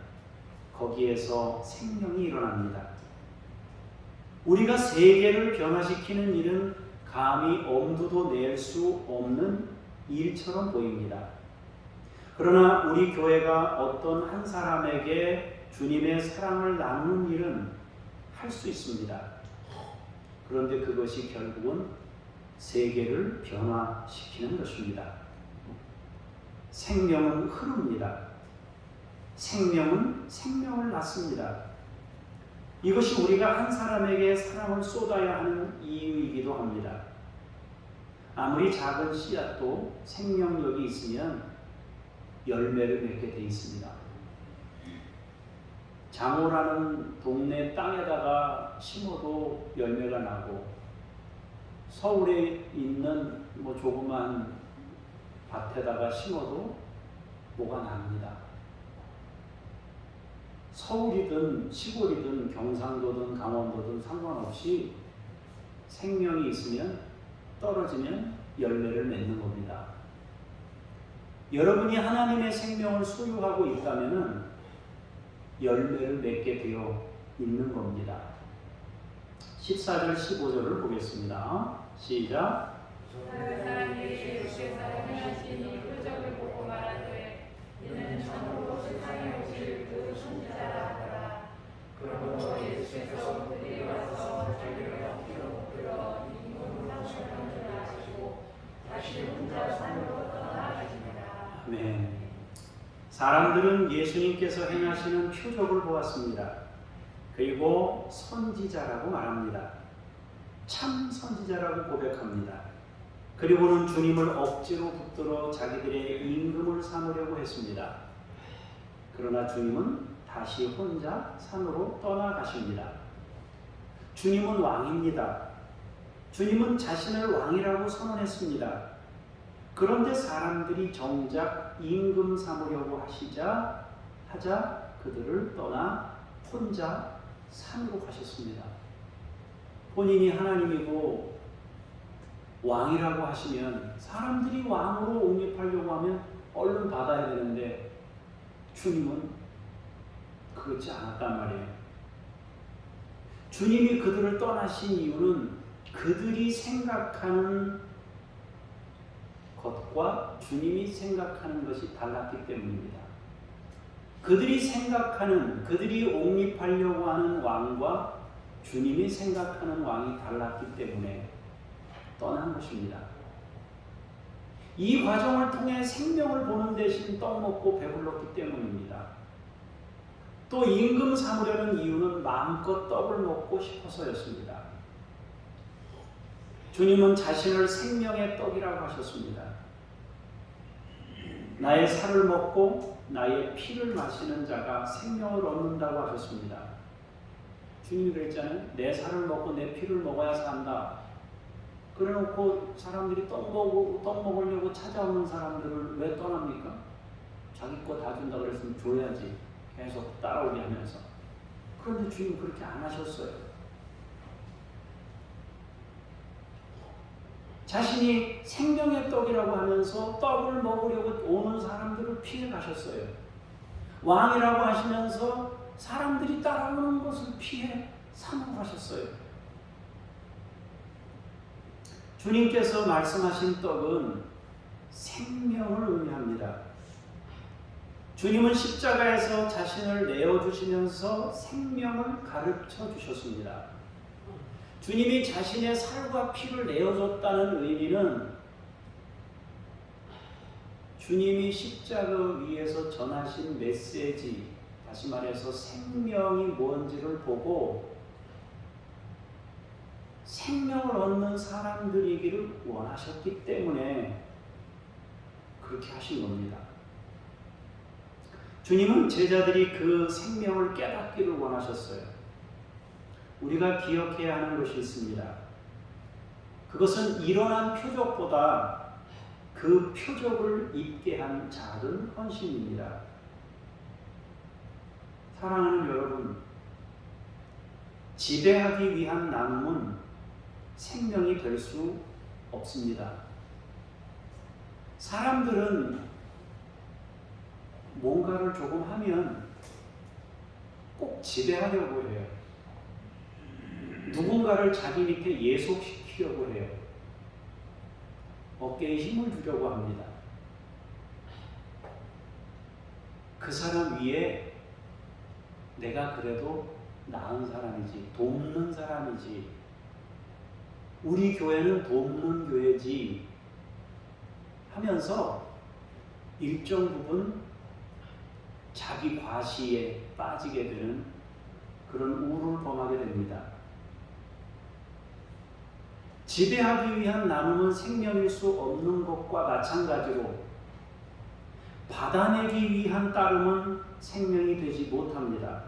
거기에서 생명이 일어납니다. 우리가 세계를 변화시키는 일은 감히 엄두도 낼 수 없는 일처럼 보입니다. 그러나 우리 교회가 어떤 한 사람에게 주님의 사랑을 나누는 일은 할 수 있습니다. 그런데 그것이 결국은 세계를 변화시키는 것입니다. 생명은 흐릅니다. 생명은 생명을 낳습니다. 이것이 우리가 한 사람에게 사랑을 쏟아야 하는 이유이기도 합니다. 아무리 작은 씨앗도 생명력이 있으면 열매를 맺게 돼 있습니다. 장호라는 동네 땅에다가 심어도 열매가 나고, 서울에 있는 조그만 밭에다가 심어도 뭐가 납니다. 서울이든 시골이든 경상도든 강원도든 상관없이 생명이 있으면, 떨어지면 열매를 맺는 겁니다. 여러분이 하나님의 생명을 소유하고 있다면 열매를 맺게 되어 있는 겁니다. 14절 15절을 보겠습니다. 시작. 사람들이 주께서 행하시니 표적을 보고 말하되 이는 참으로 세상에 오실 그 선지자라 하더라. 그러므로 예수께서 그들이 와서 자기를 어깨로 끌어 임금을 하시고 다시 혼자 산으로 떠나가시니라. 아멘. 사람들은 예수님께서 행하시는 표적을 보았습니다. 그리고 선지자라고 말합니다. 참 선지자라고 고백합니다. 그리고는 주님을 억지로 붙들어 자기들의 임금을 삼으려고 했습니다. 그러나 주님은 다시 혼자 산으로 떠나가십니다. 주님은 왕입니다. 주님은 자신을 왕이라고 선언했습니다. 그런데 사람들이 정작 임금 삼으려고 하자 그들을 떠나 혼자 산으로 가셨습니다. 본인이 하나님이고 왕이라고 하시면 사람들이 왕으로 옹립하려고 하면 얼른 받아야 되는데 주님은 그렇지 않았단 말이에요. 주님이 그들을 떠나신 이유는 그들이 생각하는 것과 주님이 생각하는 것이 달랐기 때문입니다. 그들이 옹립하려고 하는 왕과 주님이 생각하는 왕이 달랐기 때문에 떠난 것입니다. 이 과정을 통해 생명을 보는 대신 떡 먹고 배불렀기 때문입니다. 또 임금 삼으려는 이유는 마음껏 떡을 먹고 싶어서였습니다. 주님은 자신을 생명의 떡이라고 하셨습니다. 나의 살을 먹고 나의 피를 마시는 자가 생명을 얻는다고 하셨습니다. 주님이 그랬잖아요. 내 살을 먹고 내 피를 먹어야 산다. 그래놓고 사람들이 떡 먹으려고 찾아오는 사람들을 왜 떠납니까? 자기 거 다 준다 그랬으면 줘야지. 계속 따라오게 하면서. 그런데 주님 그렇게 안 하셨어요. 자신이 생명의 떡이라고 하면서 떡을 먹으려고 오는 사람들을 피해 가셨어요. 왕이라고 하시면서 사람들이 따라오는 것을 피해 사망하셨어요. 주님께서 말씀하신 떡은 생명을 의미합니다. 주님은 십자가에서 자신을 내어주시면서 생명을 가르쳐 주셨습니다. 주님이 자신의 살과 피를 내어줬다는 의미는 주님이 십자가 위에서 전하신 메시지, 다시 말해서 생명이 뭔지를 보고 생명을 얻는 사람들이기를 원하셨기 때문에 그렇게 하신 겁니다. 주님은 제자들이 그 생명을 깨닫기를 원하셨어요. 우리가 기억해야 하는 것이 있습니다. 그것은 일어난 표적보다 그 표적을 입게 한 작은 헌신입니다. 사랑하는 여러분, 지배하기 위한 나눔은 생명이 될 수 없습니다. 사람들은 뭔가를 조금 하면 꼭 지배하려고 해요. 누군가를 자기 밑에 예속시키려고 해요. 어깨에 힘을 주려고 합니다. 그 사람 위에 내가 그래도 나은 사람이지, 돕는 사람이지, 우리 교회는 돕는 교회지 하면서 일정 부분 자기 과시에 빠지게 되는 그런 우를 범하게 됩니다. 지배하기 위한 나눔은 생명일 수 없는 것과 마찬가지로 받아내기 위한 따름은 생명이 되지 못합니다.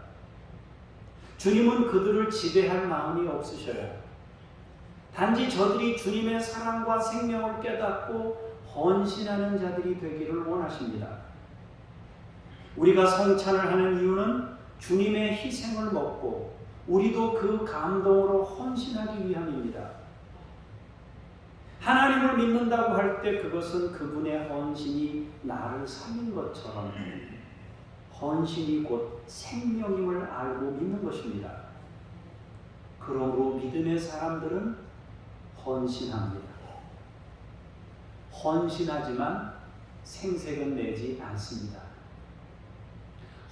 주님은 그들을 지배할 마음이 없으셔요. 단지 저들이 주님의 사랑과 생명을 깨닫고 헌신하는 자들이 되기를 원하십니다. 우리가 성찬을 하는 이유는 주님의 희생을 먹고 우리도 그 감동으로 헌신하기 위함입니다. 하나님을 믿는다고 할 때 그것은 그분의 헌신이 나를 살린 것처럼 헌신이 곧 생명임을 알고 믿는 것입니다. 그러므로 믿음의 사람들은 헌신합니다. 헌신하지만 생색은 내지 않습니다.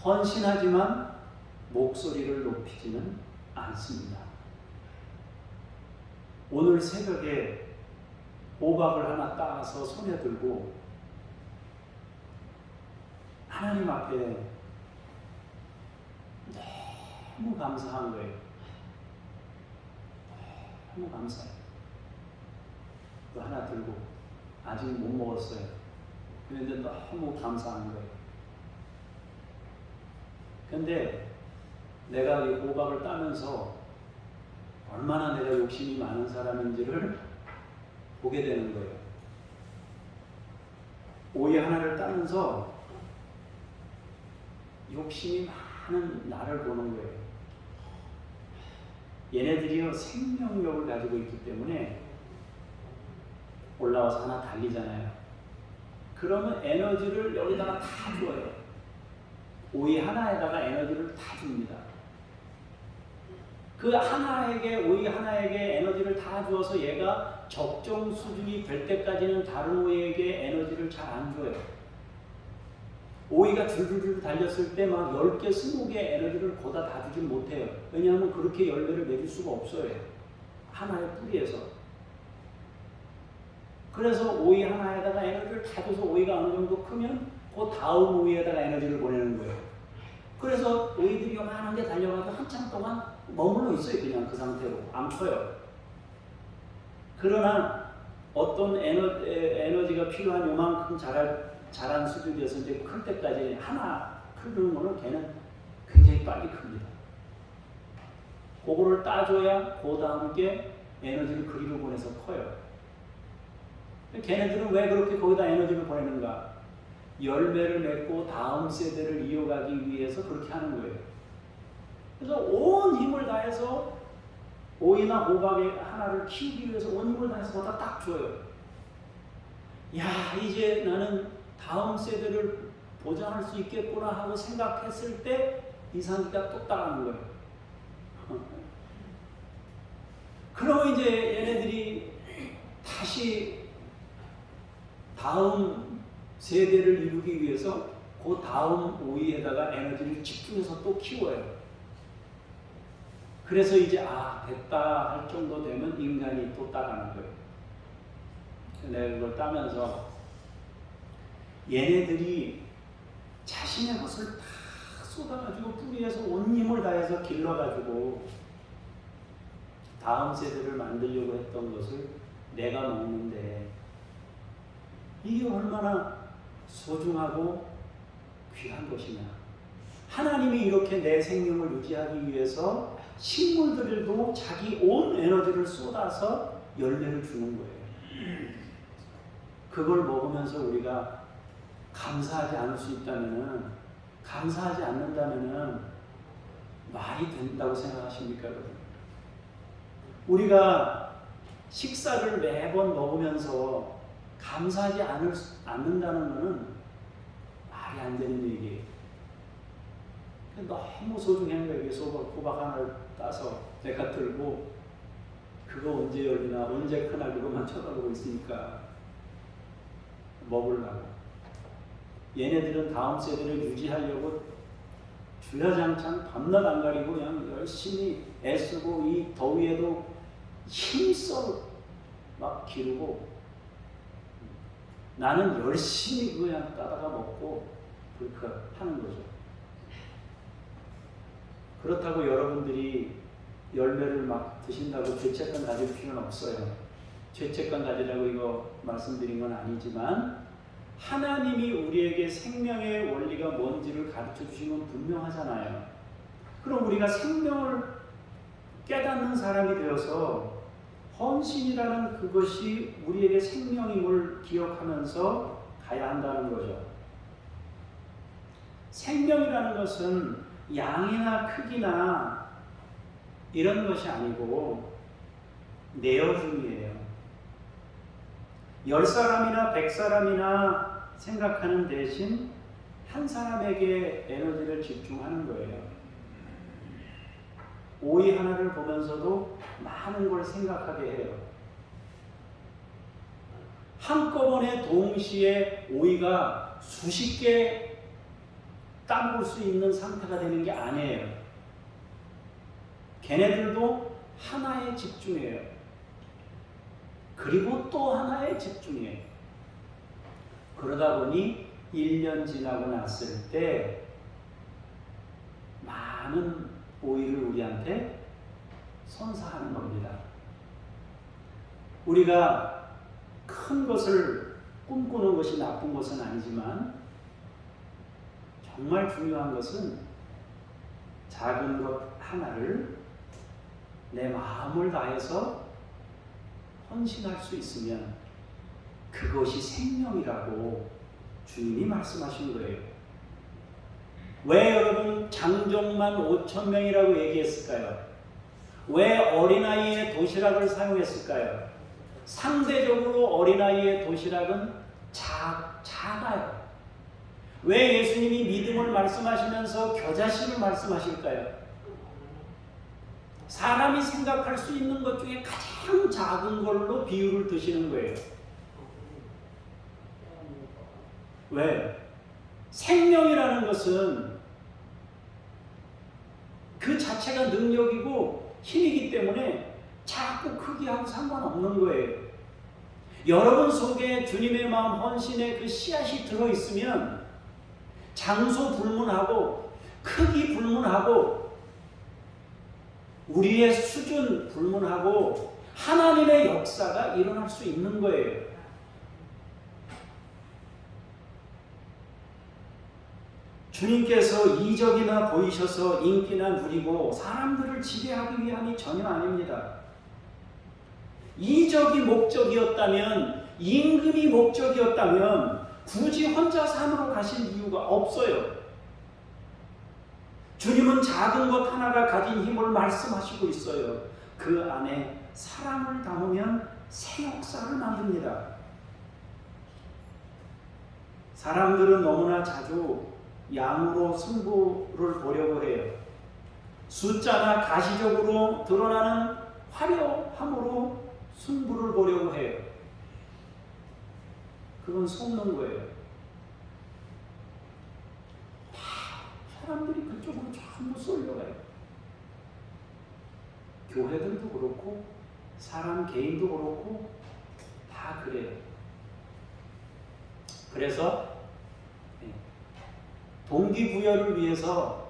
헌신하지만 목소리를 높이지는 않습니다. 오늘 새벽에 호박을 하나 따서 손에 들고 하나님 앞에 너무 감사한 거예요. 너무 감사해요. 또 하나 들고 아직 못 먹었어요. 그런데 너무 감사한 거예요. 근데 내가 이 호박을 따면서 얼마나 내가 욕심이 많은 사람인지를 보게 되는 거예요. 오이 하나를 따면서 욕심이 많은 나를 보는 거예요. 얘네들이요 생명력을 가지고 있기 때문에 올라와서 하나 달리잖아요. 그러면 에너지를 여기다가 다 줘요. 오이 하나에다가 에너지를 다 줍니다. 그 하나에게, 오이 하나에게 에너지를 다 주어서 얘가 적정 수준이 될 때까지는 다른 오이에게 에너지를 잘 안 줘요. 오이가 줄줄줄 달렸을 때 막 10개, 20개 에너지를 거다 다 주진 못해요. 왜냐하면 그렇게 열매를 맺을 수가 없어요. 하나의 뿌리에서. 그래서 오이 하나에다가 에너지를 다 줘서 오이가 어느 정도 크면 그 다음 오이에다가 에너지를 보내는 거예요. 그래서 오이들이 요만한 게 달려가서 한참 동안 머물러 있어요. 그냥 그 상태로. 안 커요. 그러나 어떤 에너지가 필요한 요만큼 자랄 자란 수준에서 이제 클 때까지 하나 크는 거는 걔는 굉장히 빨리 큽니다. 그거를 따줘야 그 다음 게 에너지를 그리로 보내서 커요. 걔네들은 왜 그렇게 거기다 에너지를 보내는가? 열매를 맺고 다음 세대를 이어가기 위해서 그렇게 하는 거예요. 그래서 온 힘을 다해서 오이나 호박의 하나를 키우기 위해서 온 힘을 다해서 거기다 딱 줘요. 야, 이제 나는 다음 세대를 보장할 수 있겠구나 하고 생각했을 때 이상기가 또 따라하는 거예요. 그러면 이제 얘네들이 다시 다음 세대를 이루기 위해서 그 다음 오이에다가 에너지를 집중해서 또 키워요. 그래서 이제 됐다 할 정도 되면 인간이 또 따라하는 거예요. 내가 그걸 따면서 얘네들이 자신의 것을 다 쏟아가지고 뿌리에서 온 힘을 다해서 길러가지고 다음 세대를 만들려고 했던 것을 내가 먹는데 이게 얼마나 소중하고 귀한 것이냐. 하나님이 이렇게 내 생명을 유지하기 위해서 식물들도 자기 온 에너지를 쏟아서 열매를 주는 거예요. 그걸 먹으면서 우리가 감사하지 않을 수 있다면은, 감사하지 않는다면은 말이 된다고 생각하십니까, 여러분? 우리가 식사를 매번 먹으면서 감사하지 않는다는 것은 말이 안 되는 얘기예요. 너무 소중한 거예요. 이게 호박 하나를 따서 내가 들고 그거 언제 열리나 언제 크나 그것만 쳐다보고 있으니까 먹으려고. 얘네들은 다음 세대를 유지하려고 주야장창 밤낮 안 가리고 그냥 열심히 애쓰고 이 더위에도 힘써 막 기르고, 나는 열심히 그냥 따다가 먹고 그렇게 하는 거죠. 그렇다고 여러분들이 열매를 막 드신다고 죄책감 가질 필요는 없어요. 죄책감 가지라고 이거 말씀드린 건 아니지만 하나님이 우리에게 생명의 원리가 뭔지를 가르쳐 주신 건 분명하잖아요. 그럼 우리가 생명을 깨닫는 사람이 되어서 헌신이라는 그것이 우리에게 생명임을 기억하면서 가야 한다는 거죠. 생명이라는 것은 양이나 크기나 이런 것이 아니고 내어줌이에요. 10사람이나 100사람이나 생각하는 대신 한 사람에게 에너지를 집중하는 거예요. 오이 하나를 보면서도 많은 걸 생각하게 해요. 한꺼번에 동시에 오이가 수십 개 따먹을 수 있는 상태가 되는 게 아니에요. 걔네들도 하나에 집중해요. 그리고 또 하나에 집중해요. 그러다 보니 1년 지나고 났을 때 많은 오이를 우리한테 선사하는 겁니다. 우리가 큰 것을 꿈꾸는 것이 나쁜 것은 아니지만 정말 중요한 것은 작은 것 하나를 내 마음을 다해서 헌신할 수 있으면 그것이 생명이라고 주님이 말씀하신 거예요. 왜 여러분 장정만 5,000명이라고 얘기했을까요? 왜 어린아이의 도시락을 사용했을까요? 상대적으로 어린아이의 도시락은 작아요. 왜 예수님이 믿음을 말씀하시면서 겨자씨를 말씀하실까요? 사람이 생각할 수 있는 것 중에 가장 작은 걸로 비유를 드시는 거예요. 왜? 생명이라는 것은 그 자체가 능력이고 힘이기 때문에 작고 크기하고 상관없는 거예요. 여러분 속에 주님의 마음 헌신의 그 씨앗이 들어있으면 장소 불문하고 크기 불문하고 우리의 수준 불문하고 하나님의 역사가 일어날 수 있는 거예요. 주님께서 이적이나 보이셔서 인기나 누리고 사람들을 지배하기 위함이 전혀 아닙니다. 이적이 목적이었다면, 임금이 목적이었다면 굳이 혼자 산으로 가실 이유가 없어요. 주님은 작은 것 하나가 가진 힘을 말씀하시고 있어요. 그 안에 사랑을 담으면 새 역사를 만듭니다. 사람들은 너무나 자주 양으로 승부를 보려고 해요. 숫자나 가시적으로 드러나는 화려함으로 승부를 보려고 해요. 그건 속는 거예요. 다 사람들이 그쪽으로 전부 쏠려가요. 교회들도 그렇고 사람 개인도 그렇고 다 그래요. 그래서 동기부여를 위해서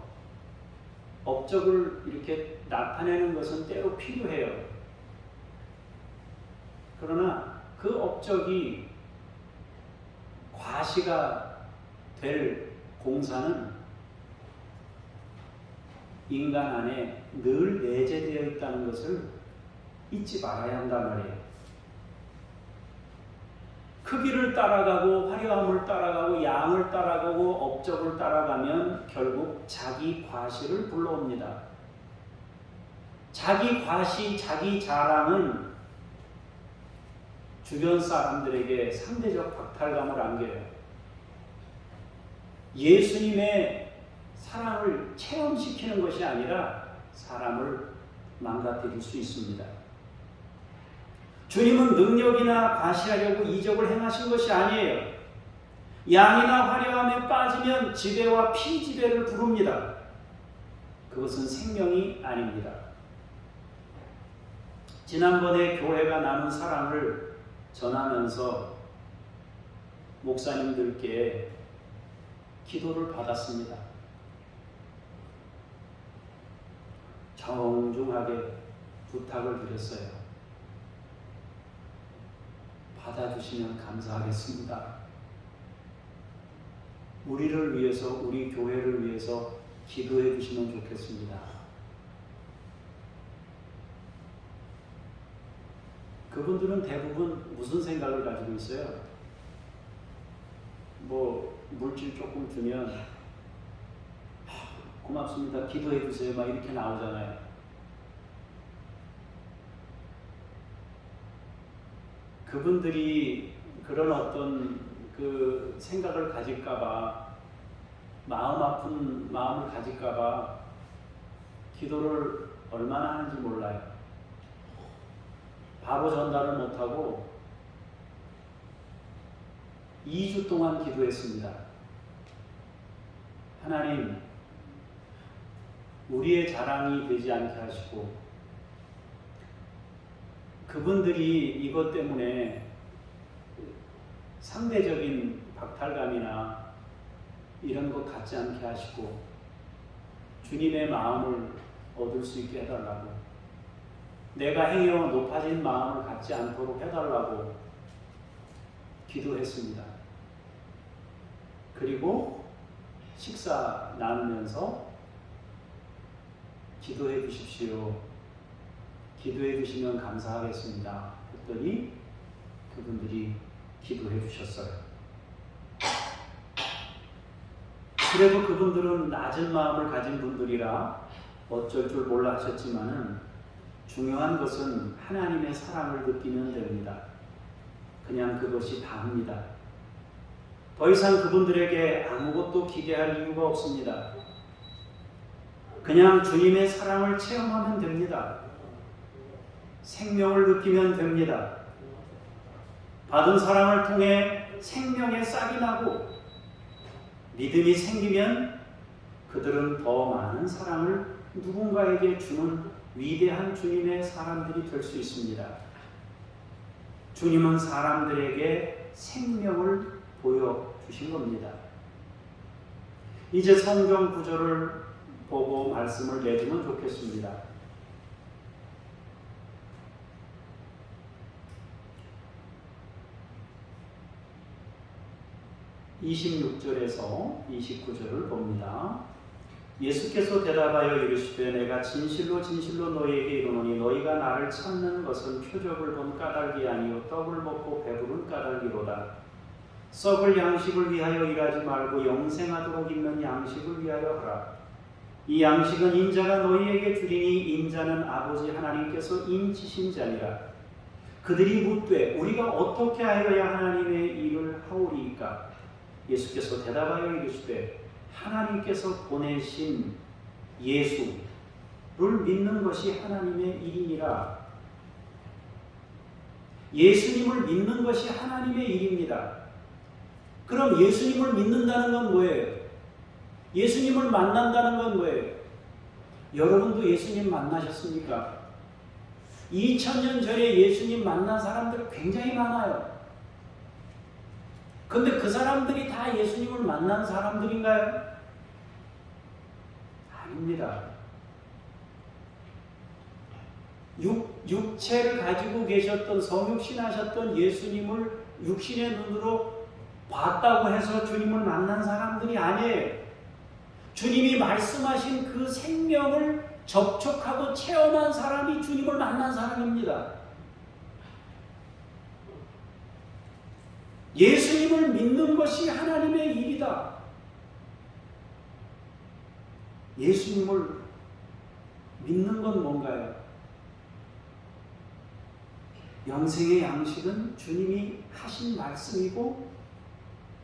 업적을 이렇게 나타내는 것은 때로 필요해요. 그러나 그 업적이 과시가 될 공사는 인간 안에 늘 내재되어 있다는 것을 잊지 말아야 한단 말이에요. 크기를 따라가고 화려함을 따라가고 양을 따라가고 업적을 따라가면 결국 자기 과시를 불러옵니다. 자기 과시, 자기 자랑은 주변 사람들에게 상대적 박탈감을 안겨요. 예수님의 사랑을 체험시키는 것이 아니라 사람을 망가뜨릴 수 있습니다. 주님은 능력이나 과시하려고 이적을 행하신 것이 아니에요. 양이나 화려함에 빠지면 지배와 피지배를 부릅니다. 그것은 생명이 아닙니다. 지난번에 교회가 나눈 사랑을 전하면서 목사님들께 기도를 받았습니다. 정중하게 부탁을 드렸어요. 받아주시면 감사하겠습니다. 우리를 위해서, 우리 교회를 위해서 기도해 주시면 좋겠습니다. 그분들은 대부분 무슨 생각을 가지고 있어요? 뭐 물질 조금 주면 고맙습니다. 기도해 주세요. 막 이렇게 나오잖아요. 그분들이 그런 어떤 그 생각을 가질까봐, 마음 아픈 마음을 가질까봐 기도를 얼마나 하는지 몰라요. 바로 전달을 못하고 2주 동안 기도했습니다. 하나님, 우리의 자랑이 되지 않게 하시고 그분들이 이것 때문에 상대적인 박탈감이나 이런 것 갖지 않게 하시고 주님의 마음을 얻을 수 있게 해달라고, 내가 행여 높아진 마음을 갖지 않도록 해달라고 기도했습니다. 그리고 식사 나누면서 기도해 주십시오. 기도해 주시면 감사하겠습니다. 했더니 그분들이 기도해 주셨어요. 그래도 그분들은 낮은 마음을 가진 분들이라 어쩔 줄 몰라 하셨지만은 중요한 것은 하나님의 사랑을 느끼면 됩니다. 그냥 그것이 다입니다. 더 이상 그분들에게 아무것도 기대할 이유가 없습니다. 그냥 주님의 사랑을 체험하면 됩니다. 생명을 느끼면 됩니다. 받은 사랑을 통해 생명의 싹이 나고 믿음이 생기면 그들은 더 많은 사랑을 누군가에게 주는 위대한 주님의 사람들이 될 수 있습니다. 주님은 사람들에게 생명을 보여주신 겁니다. 이제 성경 구절을 보고 말씀을 내주면 좋겠습니다. 26절에서 29절을 봅니다. 예수께서 대답하여 이르시되 내가 진실로 진실로 너희에게 이르노니 너희가 나를 찾는 것은 표적을 본 까닭이 아니요 떡을 먹고 배부른 까닭이로다. 썩을 양식을 위하여 일하지 말고 영생하도록 있는 양식을 위하여 하라. 이 양식은 인자가 너희에게 주리니 인자는 아버지 하나님께서 인치신 자니라. 그들이 묻되 우리가 어떻게 하여야 하나님의 일을 하오리이까? 예수께서 대답하여 이르시되 하나님께서 보내신 예수를 믿는 것이 하나님의 일이니라. 예수님을 믿는 것이 하나님의 일입니다. 그럼 예수님을 믿는다는 건 뭐예요? 예수님을 만난다는 건 뭐예요? 여러분도 예수님 만나셨습니까? 2000년 전에 예수님 만난 사람들 굉장히 많아요. 근데 그 사람들이 다 예수님을 만난 사람들인가요? 아닙니다. 육체를 가지고 계셨던 성육신 하셨던 예수님을 육신의 눈으로 봤다고 해서 주님을 만난 사람들이 아니에요. 주님이 말씀하신 그 생명을 접촉하고 체험한 사람이 주님을 만난 사람입니다. 예수님을 믿는 것이 하나님의 일이다. 예수님을 믿는 건 뭔가요? 영생의 양식은 주님이 하신 말씀이고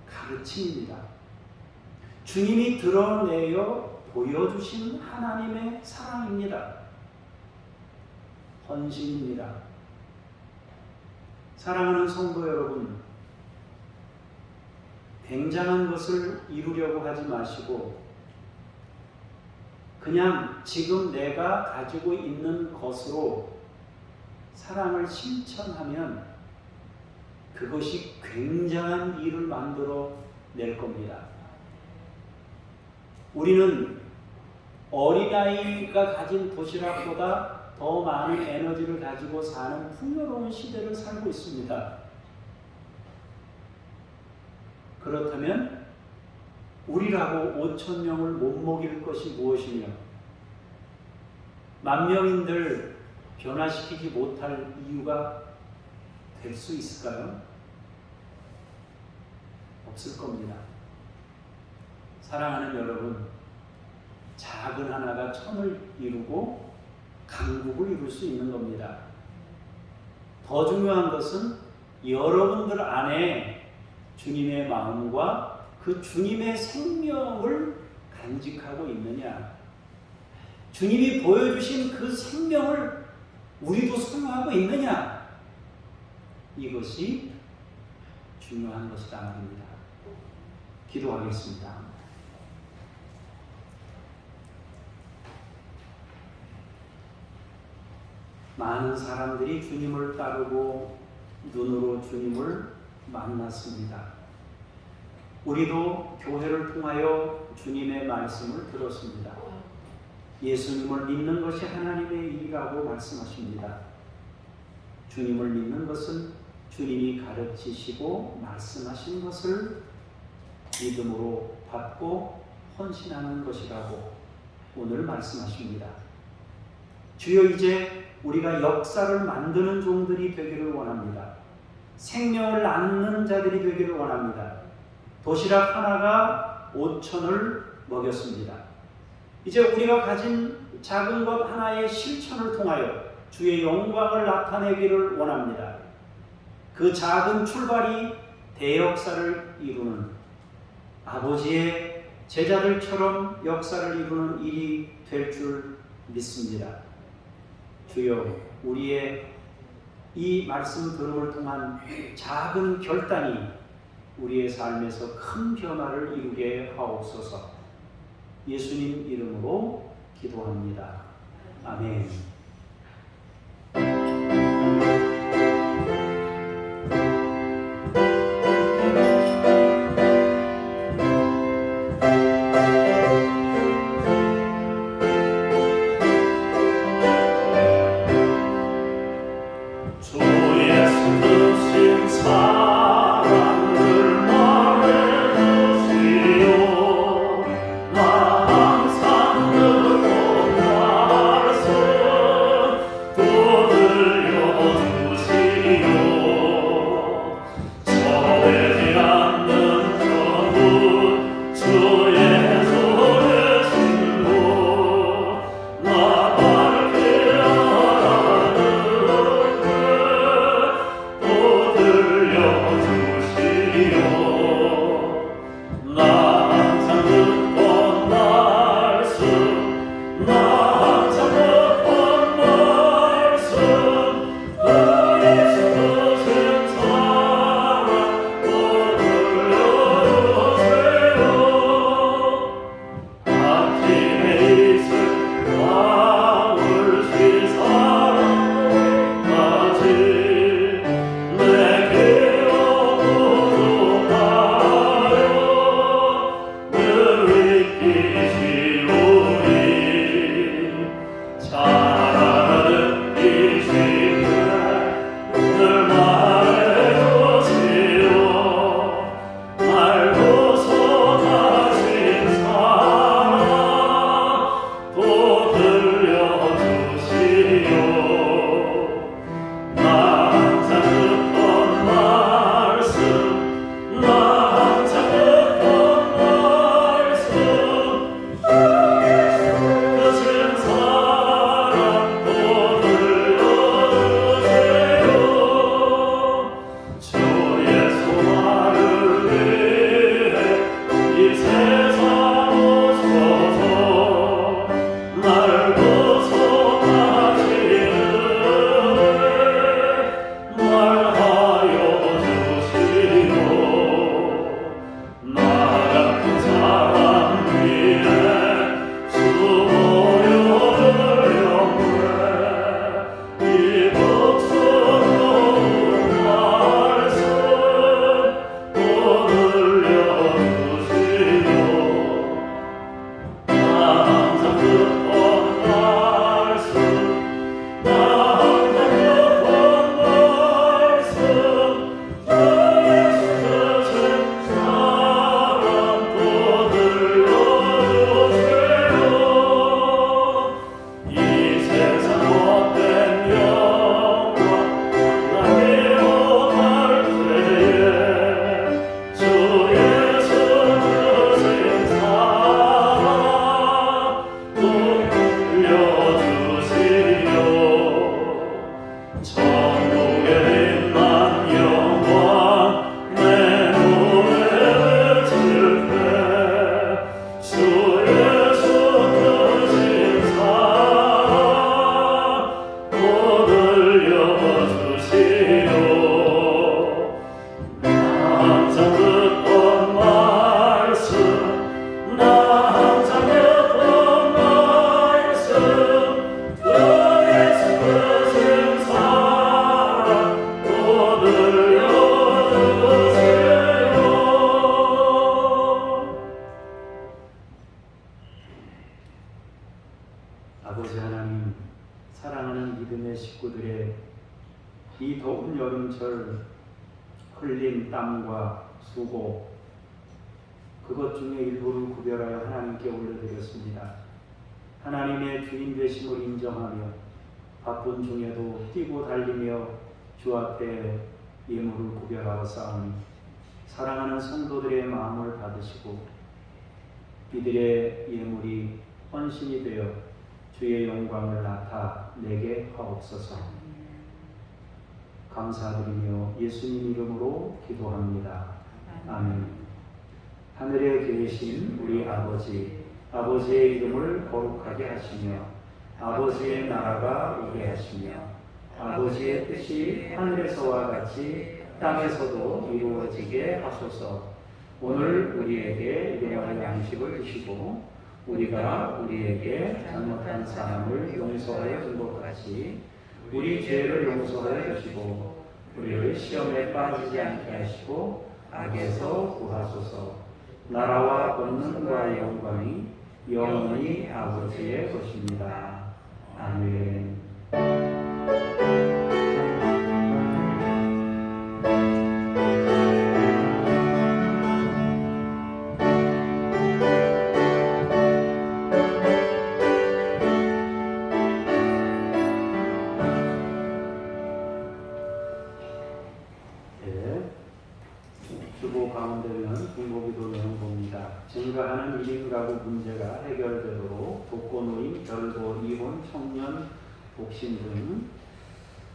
가르침입니다. 주님이 드러내어 보여주신 하나님의 사랑입니다. 헌신입니다. 사랑하는 성도 여러분, 굉장한 것을 이루려고 하지 마시고 그냥 지금 내가 가지고 있는 것으로 사랑을 실천하면 그것이 굉장한 일을 만들어 낼 겁니다. 우리는 어린아이가 가진 도시락보다 더 많은 에너지를 가지고 사는 풍요로운 시대를 살고 있습니다. 그렇다면 우리라고 5,000명을 못 먹일 것이 무엇이며 10,000명인들 변화시키지 못할 이유가 될 수 있을까요? 없을 겁니다. 사랑하는 여러분, 작은 하나가 천을 이루고 강국을 이룰 수 있는 겁니다. 더 중요한 것은 여러분들 안에 주님의 마음과 그 주님의 생명을 간직하고 있느냐, 주님이 보여주신 그 생명을 우리도 소유하고 있느냐, 이것이 중요한 것이다 말입니다. 기도하겠습니다. 많은 사람들이 주님을 따르고 눈으로 주님을 만났습니다. 우리도 교회를 통하여 주님의 말씀을 들었습니다. 예수님을 믿는 것이 하나님의 일이라고 말씀하십니다. 주님을 믿는 것은 주님이 가르치시고 말씀하신 것을 믿음으로 받고 헌신하는 것이라고 오늘 말씀하십니다. 주여, 이제 우리가 역사를 만드는 종들이 되기를 원합니다. 생명을 낳는 자들이 되기를 원합니다. 도시락 하나가 5,000을 먹였습니다. 이제 우리가 가진 작은 것 하나의 실천을 통하여 주의 영광을 나타내기를 원합니다. 그 작은 출발이 대역사를 이루는 아버지의 제자들처럼 역사를 이루는 일이 될 줄 믿습니다. 주여, 우리의 이 말씀 들음을 통한 작은 결단이 우리의 삶에서 큰 변화를 이루게 하옵소서. 예수님 이름으로 기도합니다. 아멘. 주 예수 크신 사랑을 말해 이 더운 여름철 흘린 땀과 수고 그것 중에 일부를 구별하여 하나님께 올려드렸습니다. 하나님의 주인 되심을 인정하며 바쁜 중에도 뛰고 달리며 주 앞에 예물을 구별하고 싸우니 사랑하는 성도들의 마음을 받으시고 이들의 예물이 헌신이 되어 주의 영광을 나타내게 하옵소서. 감사드리며 예수님 이름으로 기도합니다. 아멘. 하늘에 계신 우리 아버지, 아버지의 이름을 거룩하게 하시며 아버지의 나라가 오게 하시며 아버지의 뜻이 하늘에서와 같이 땅에서도 이루어지게 하소서. 오늘 우리에게 일용할 양식을 주시고 우리가 우리에게 잘못한 사람을 용서하여 준 것 같이 우리 죄를 용서하여 주시고 우리를 시험에 빠지지 않게 하시고 악에서 구하소서. 나라와 권능과 영광이 영원히 아버지의 것입니다. 아멘. 주보 가운데는 중보기도 내용 봅니다. 증가하는 1인 가구 문제가 해결되도록 독거노인, 별거, 이혼, 청년, 독신 등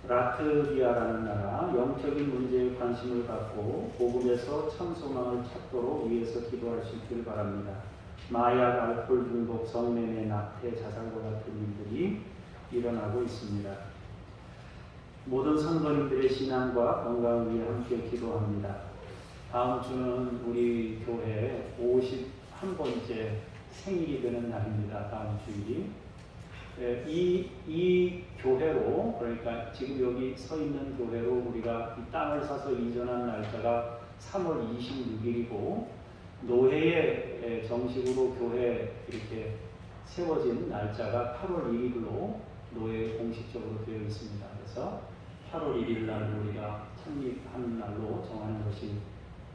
라트비아라는 나라 영적인 문제에 관심을 갖고 복음에서 참 소망을 찾도록 위해서 기도할 수 있기를 바랍니다. 마약, 알코올 중독, 성매매, 낙태, 자살과 같은 일들이 일어나고 있습니다. 모든 성도님들의 신앙과 건강을 위해 함께 기도합니다. 다음 주는 우리 교회 51번째 생일이 되는 날입니다. 다음 주일이. 이 교회로, 그러니까 지금 여기 서 있는 교회로 우리가 이 땅을 사서 이전한 날짜가 3월 26일이고 노회에 정식으로 교회 이렇게 세워진 날짜가 8월 1일로 노회에 공식적으로 되어 있습니다. 그래서 8월 1일 날 우리가 창립한 날로 정하는 것이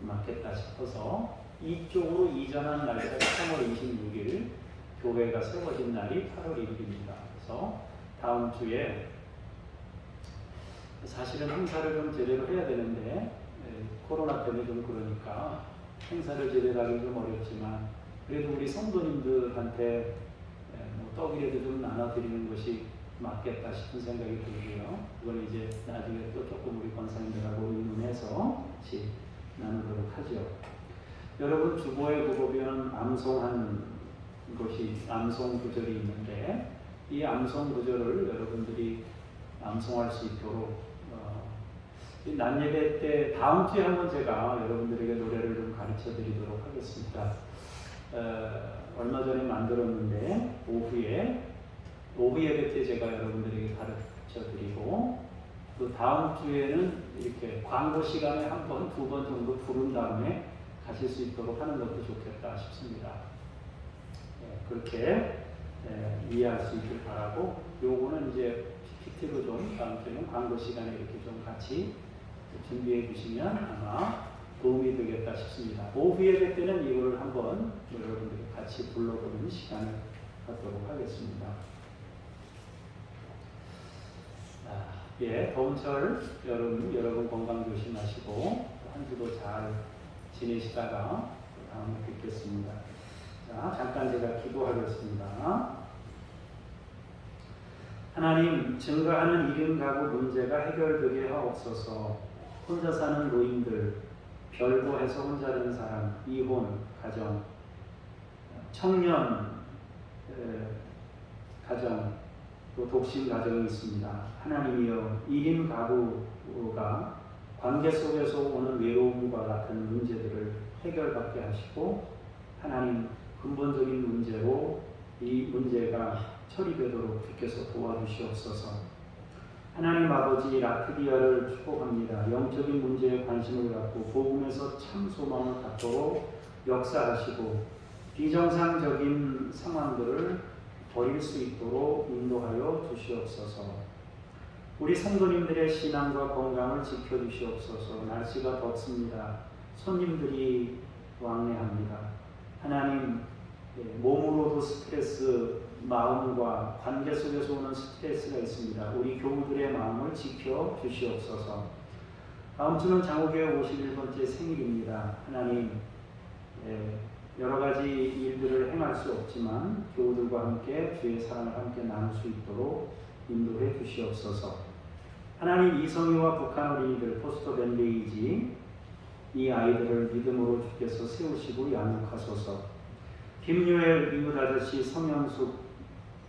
맞겠다 싶어서 이쪽으로 이전한 날짜가 3월 26일, 교회가 세워진 날이 8월 1일입니다. 그래서 다음 주에 사실은 행사를 좀 제대로 해야 되는데 코로나 때문에 좀 그러니까 행사를 제대로 하기 좀 어렵지만 그래도 우리 성도님들한테 뭐 떡이라도 좀 나눠드리는 것이 맞겠다 싶은 생각이 들고요. 그건 이제 나중에 또 조금 우리 권사님들하고 의논해서 같이 나누도록 하죠. 여러분 주보에 보면 암송한 것이 암송 구절이 있는데 이 암송 구절을 여러분들이 암송할 수 있도록 낮 예배 때 다음 주에 한번 제가 여러분들에게 노래를 좀 가르쳐 드리도록 하겠습니다. 얼마 전에 만들었는데 오후 예배 때 제가 여러분들에게 가르쳐 드리고 또 다음 주에는 이렇게 광고 시간에 한 번, 두 번 정도 부른 다음에 가실 수 있도록 하는 것도 좋겠다 싶습니다. 그렇게 이해할 수 있길 바라고 요거는 이제 PPT로 좀 다음 주에는 광고 시간에 이렇게 좀 같이 준비해 주시면 아마 도움이 되겠다 싶습니다. 오후 예배 때는 이걸 한번 여러분들이 같이 불러보는 시간을 갖도록 하겠습니다. 더운철 여러분 건강 조심하시고 한 주도 잘 지내시다가 다음에 뵙겠습니다. 자, 잠깐 제가 기도하겠습니다. 하나님, 증가하는 1인 가구 문제가 해결되게 하옵소서. 혼자 사는 노인들, 별거해서 혼자 된 사람, 이혼, 가정, 청년 가정, 또 독신 가정이 있습니다. 하나님이여, 1인 가구가 관계 속에서 오는 외로움과 같은 문제들을 해결받게 하시고 하나님 근본적인 문제로 이 문제가 처리되도록 주께서 도와주시옵소서. 하나님 아버지, 라트비아를 축복합니다. 영적인 문제에 관심을 갖고 복음에서 참 소망을 갖도록 역사하시고 비정상적인 상황들을 버릴 수 있도록 인도하여 주시옵소서. 우리 성도님들의 신앙과 건강을 지켜주시옵소서. 날씨가 덥습니다. 손님들이 왕래합니다. 하나님, 몸으로도 스트레스, 마음과 관계 속에서 오는 스트레스가 있습니다. 우리 교우들의 마음을 지켜주시옵소서. 다음 주는 장로교회 51번째 생일입니다. 하나님, 여러 가지 일들을 행할 수 없지만 교우들과 함께 주의 사랑을 함께 나눌 수 있도록 인도해 주시옵소서. 하나님, 이성희와 북한 어린이들 포스터 밴데이지 이 아이들을 믿음으로 주께서 세우시고 양육하소서. 김유엘 이웃 아저씨, 성현숙,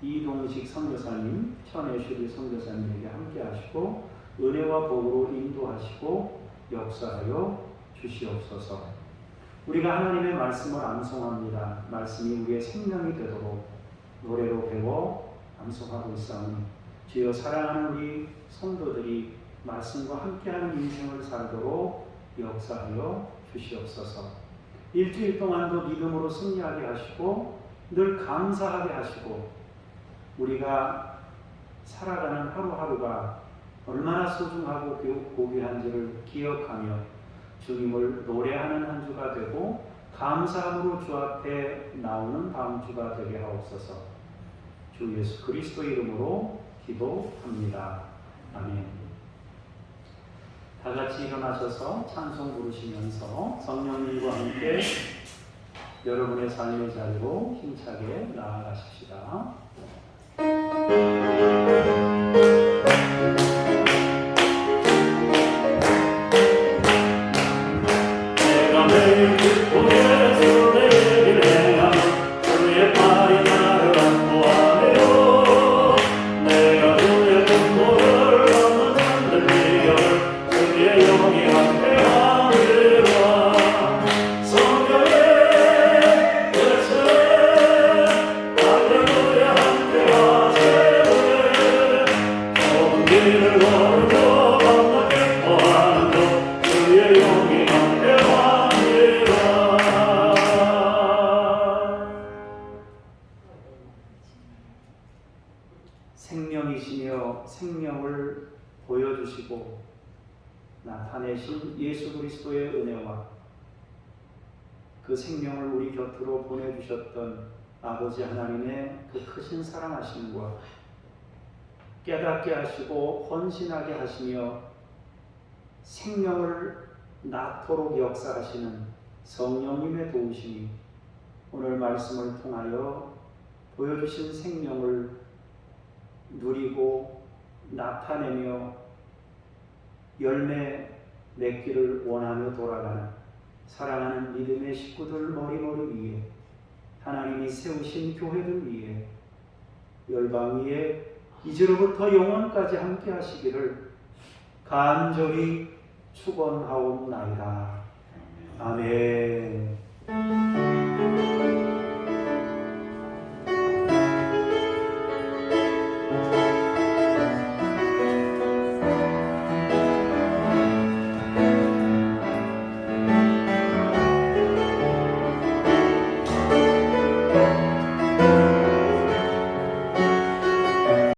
이동식 선교사님, 천애슈리 선교사님에게 함께 하시고 은혜와 복으로 인도하시고 역사하여 주시옵소서. 우리가 하나님의 말씀을 암송합니다. 말씀이 우리의 생명이 되도록 노래로 배워 암송하고 있사오니 주여, 사랑하는 우리 성도들이 말씀과 함께하는 인생을 살도록 역사하여 주시옵소서. 일주일 동안도 믿음으로 승리하게 하시고 늘 감사하게 하시고 우리가 살아가는 하루하루가 얼마나 소중하고 고귀한지를 기억하며 주님을 노래하는 한 주가 되고 감사함으로 주 앞에 나오는 다음 주가 되게 하옵소서. 주 예수 그리스도 이름으로 기도합니다. 아멘. 다 같이 일어나셔서 찬송 부르시면서 성령님과 함께 여러분의 삶의 자리로 힘차게 나아가십시다. 내가 매일 기쁘게 내 일을 행하며 주의 팔이 나를 안보하네요. 내가 주의 분노를 받는 잔들 비결 주의 영이 함께하리라. 성령의 예수 할렐루야 함께하세요. 좁은 길을 걸으며 밤낮 기뻐하는 것 주의 영이 함께하리라. 생명이시며 생명을 보여주시고 나타내신 예수 그리스도의 은혜와 그 생명을 우리 곁으로 보내주셨던 아버지 하나님의 그 크신 사랑하심과 깨닫게 하시고 헌신하게 하시며 생명을 낳도록 역사하시는 성령님의 도우심이 오늘 말씀을 통하여 보여주신 생명을 누리고 나타내며 열매 맺기를 원하며 돌아가는 사랑하는 믿음의 식구들 머리머리 위에 하나님이 세우신 교회들 위에 열방 위에 이제로부터 영원까지 함께 하시기를 간절히 축원하옵나이다. 아멘.